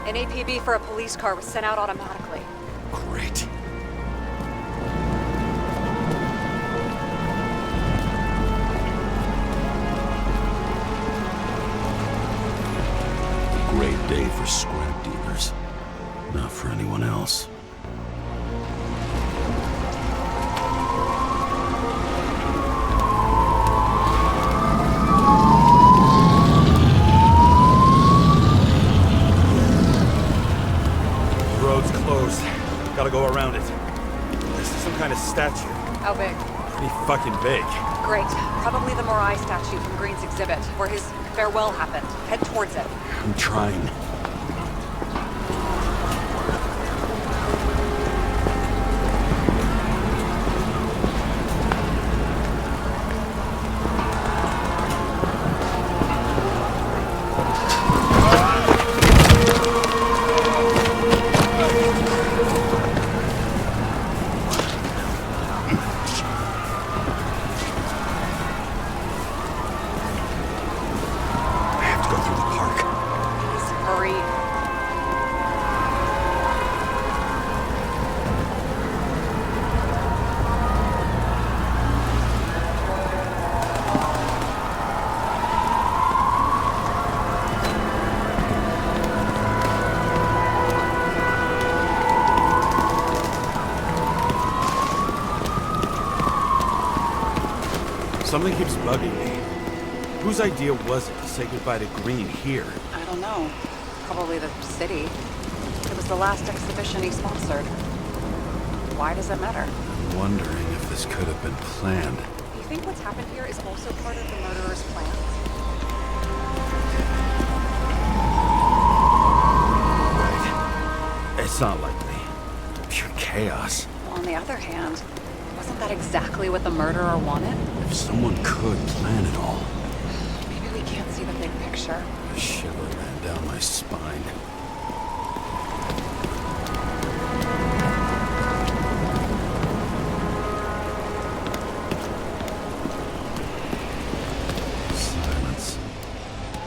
An APB for a police car was sent out automatically. Great. scrap dealers. Not for anyone else. The road's closed. Gotta go around it. This is some kind of statue. How big? Pretty fucking big. Great. Probably the Morai statue from Green's exhibit, where his farewell happened. Head towards it. I'm trying. Something keeps bugging me. Whose idea was it to say goodbye to Green here? I don't know. Probably the city. It was the last exhibition he sponsored. Why does it matter? I'm wondering if this could have been planned. Do you think what's happened here is also part of the murderer's plans? Right. It's not likely. Pure chaos. Well, on the other hand, wasn't that exactly what the murderer wanted? If someone could plan it all. Maybe we can't see the big picture. A shiver ran down my spine. Silence.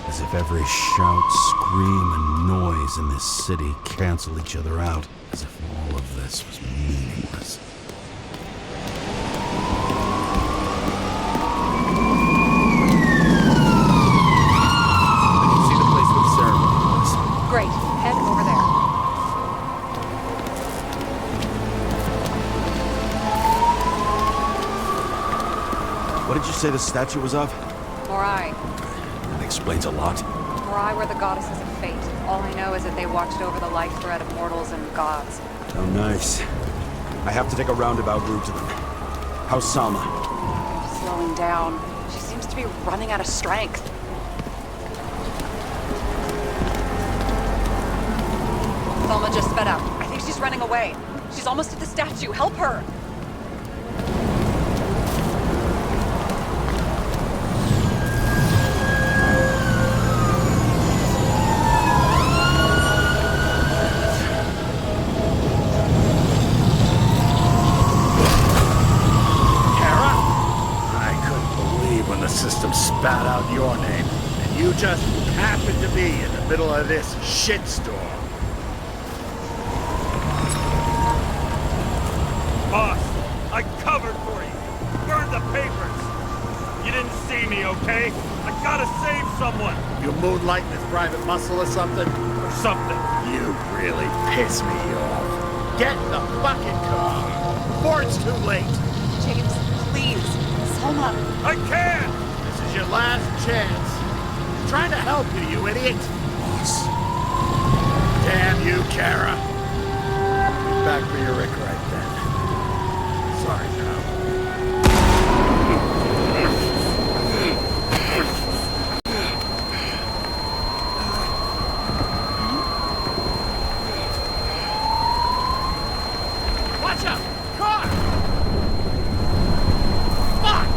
As if every shout, scream, and noise in this city cancel each other out. As if all of this was meaningless. Great. Head over there. What did you say the statue was of? Morai. That explains a lot. Morai were the goddesses of fate. All I know is that they watched over the life thread of mortals and gods. Oh, nice. I have to take a roundabout route to them. How's Salma? Slowing down. She seems to be running out of strength. Salma just sped up. I think she's running away. She's almost at the statue. Help her! Kara? I couldn't believe when the system spat out your name, and you just happened to be in the middle of this shitstorm. Boss, I covered for you. Burned the papers. You didn't see me, okay? I gotta save someone. You moonlighting as private muscle or something? Or something. You really piss me off. Get in the fucking car before it's too late. James, please. Salma. I can't! This is your last chance. I'm trying to help you, you idiot. Boss. Damn you, Kara. Get back for your Rick right then. Sorry, pal. Watch out! Car! Fuck!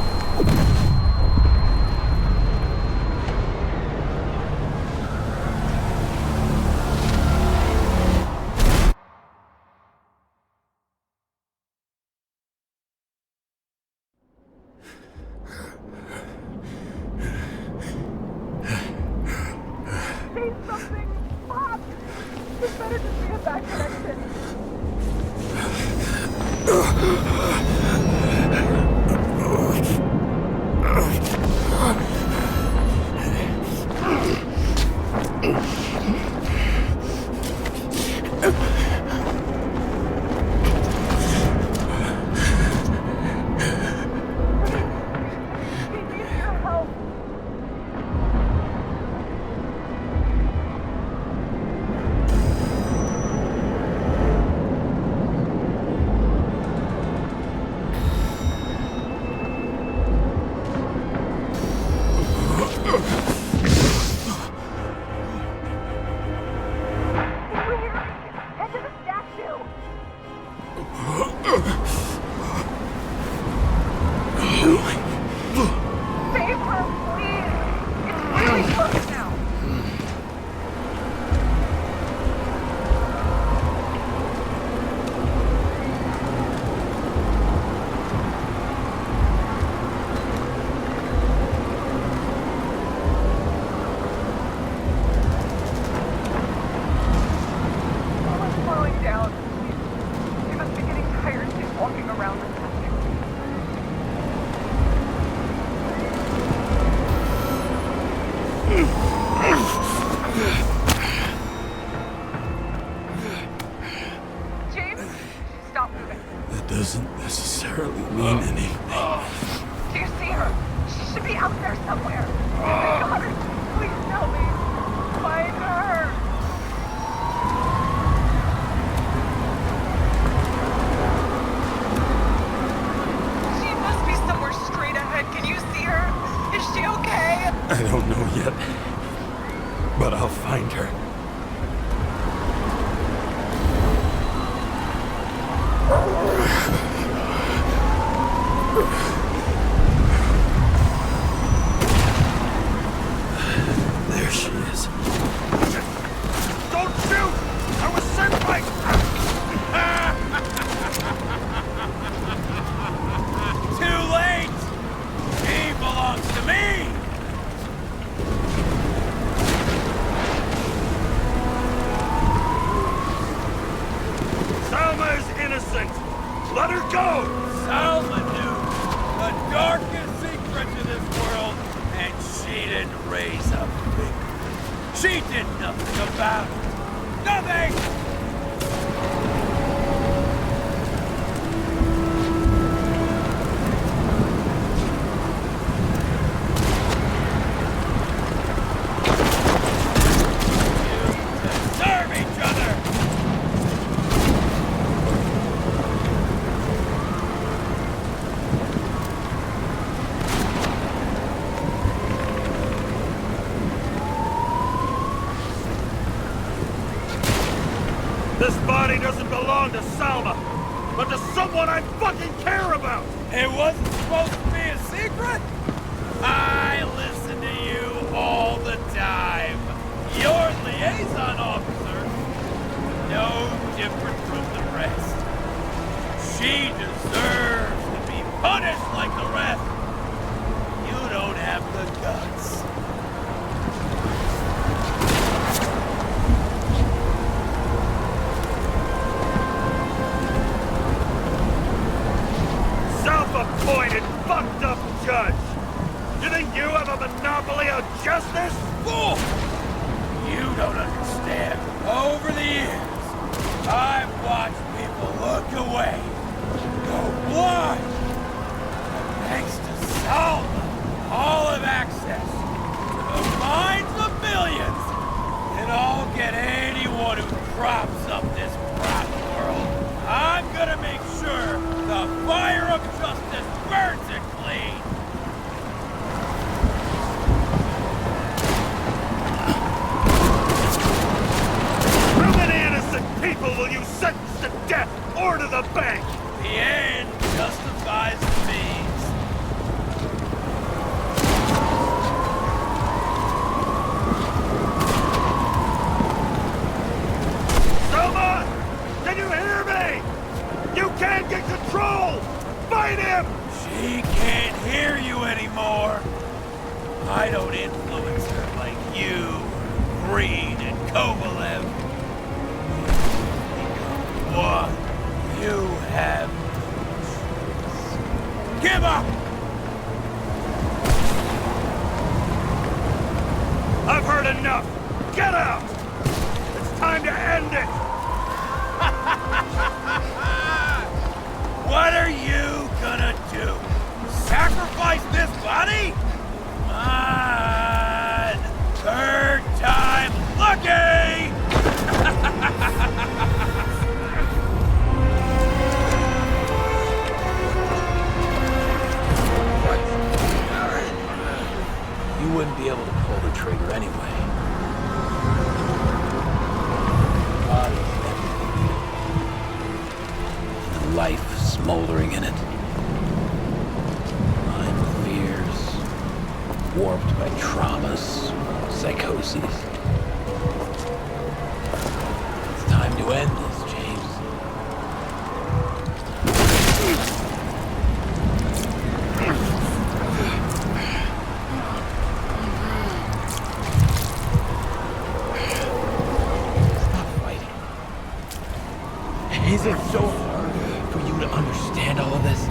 I don't know yet, but I'll find her. There she is. Don't shoot! I was sent by... Too late! She belongs to me! Salma is innocent! Let her go! Salma knew the darkest secret to this world, and she didn't raise a finger. She did nothing about it. Nothing! Serve each other! This body doesn't belong to Salma, but to someone I fucking care about! It wasn't supposed to be a secret? I listen to you all the time. Your liaison officer. No different from the rest. She deserves to be punished like the rest. You don't have the guts. Self-appointed, fucked up judge! You think you have a monopoly of justice? Fool! You don't understand. Over the years, I've watched people look away, go blind. Thanks to Salma, all have access to the minds of millions. And I'll get anyone who props up this rotten world. I'm gonna make sure the fire of justice burns it clean. How many innocent people will you sentence to death or to the bank? The end justifies the means. Selma! Can you hear me? You can't get control! Fight him! She can't hear you anymore. I don't influence her like you, Green, and Kovalev. One, you have no choice. Give up! I've heard enough! Get out! It's time to end it! What are you gonna do? Sacrifice this body? On third time lucky! You wouldn't be able to pull the trigger anyway. Life smoldering in it. Mind fears, warped by traumas, psychoses. It's time to end this, James. Stop fighting. Is it so hard for you to understand all of this?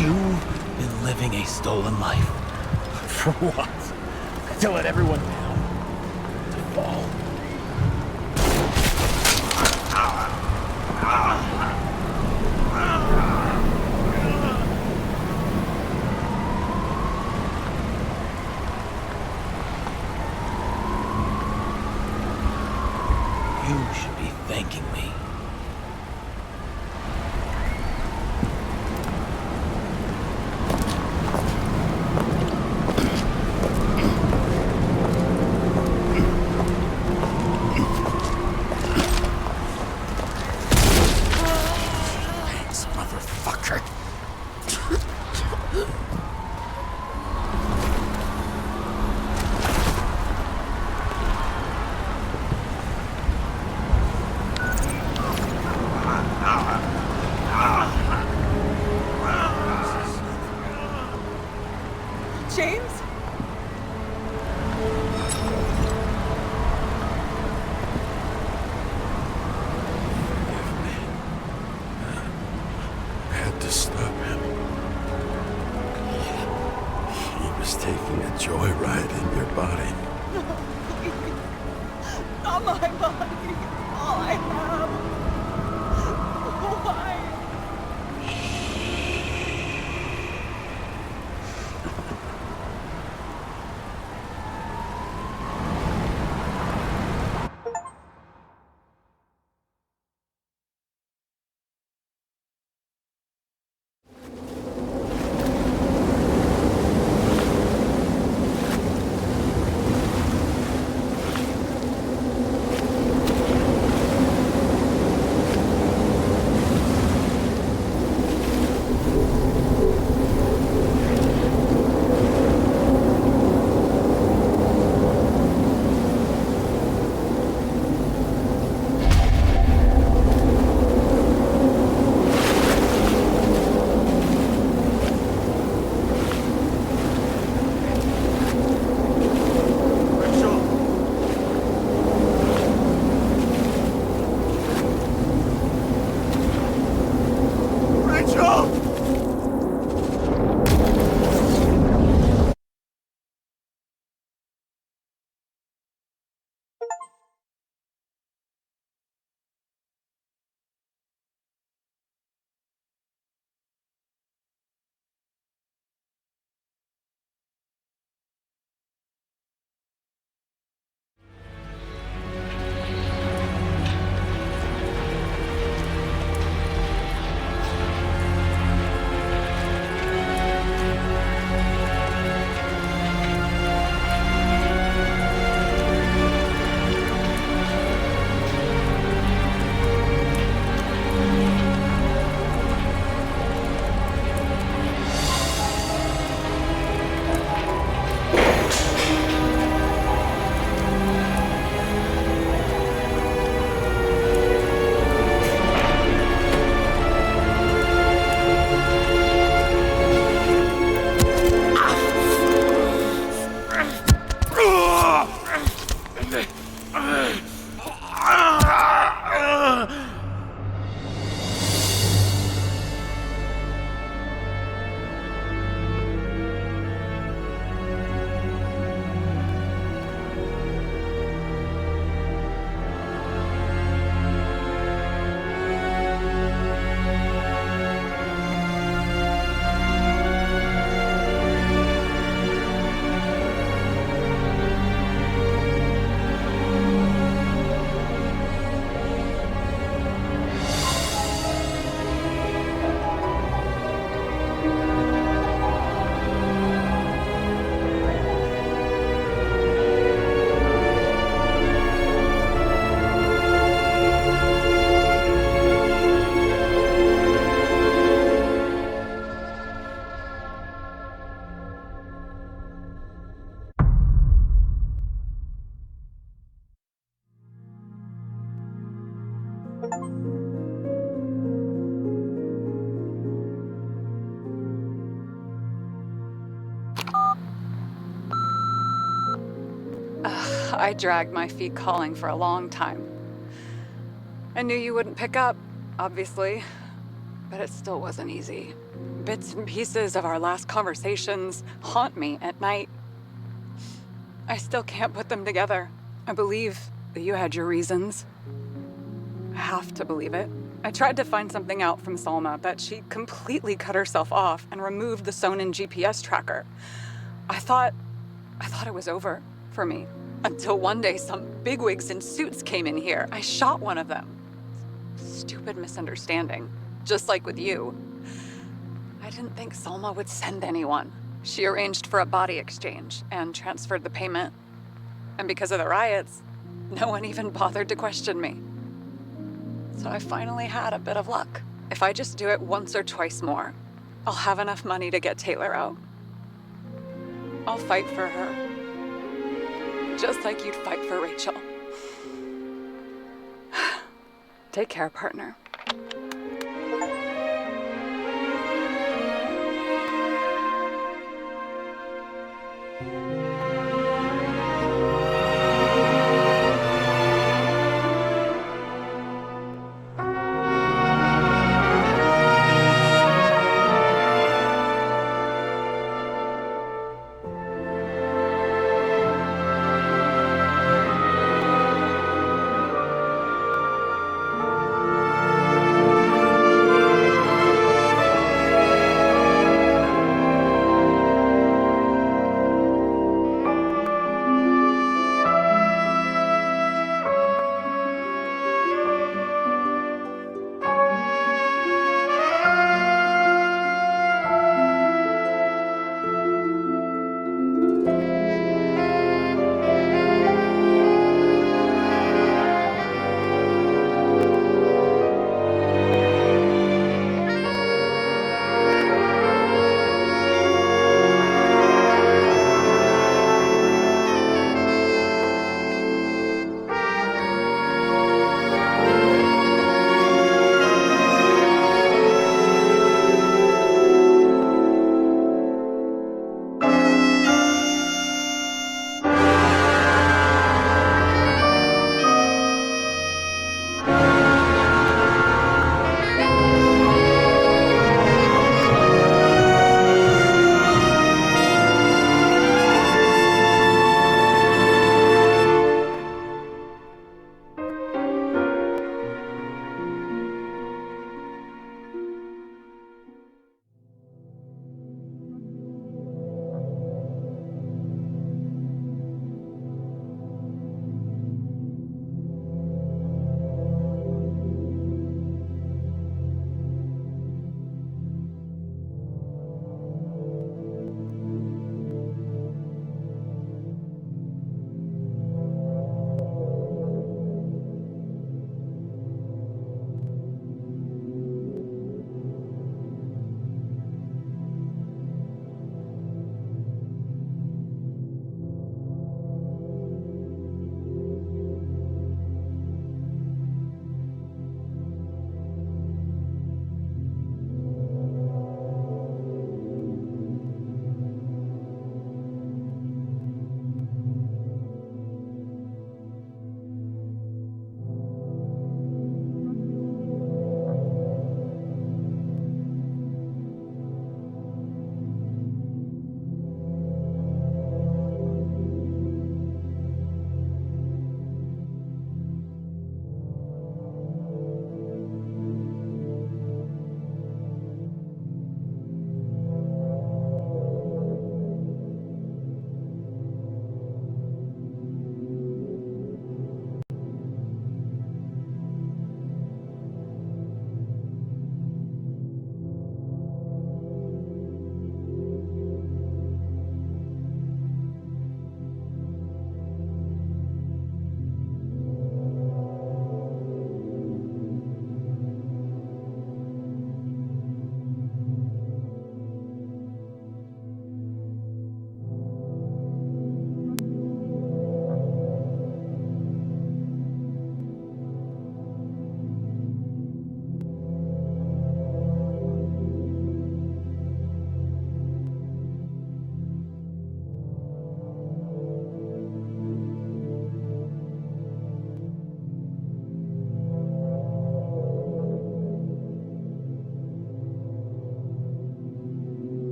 You've been living a stolen life. For what? To let everyone down? To fall? You should be thanking me. James? I had to stop him. He was taking a joyride in your body. Not my body. All I have. Why? I dragged my feet calling for a long time. I knew you wouldn't pick up, obviously, but it still wasn't easy. Bits and pieces of our last conversations haunt me at night. I still can't put them together. I believe that you had your reasons. I have to believe it. I tried to find something out from Salma, but she completely cut herself off and removed the Sonin GPS tracker. I thought it was over for me. Until one day some bigwigs in suits came in here. I shot one of them. Stupid misunderstanding, just like with you. I didn't think Salma would send anyone. She arranged for a body exchange and transferred the payment. And because of the riots, no one even bothered to question me. So I finally had a bit of luck. If I just do it once or twice more, I'll have enough money to get Taylor out. I'll fight for her. Just like you'd fight for Rachel. Take care, partner.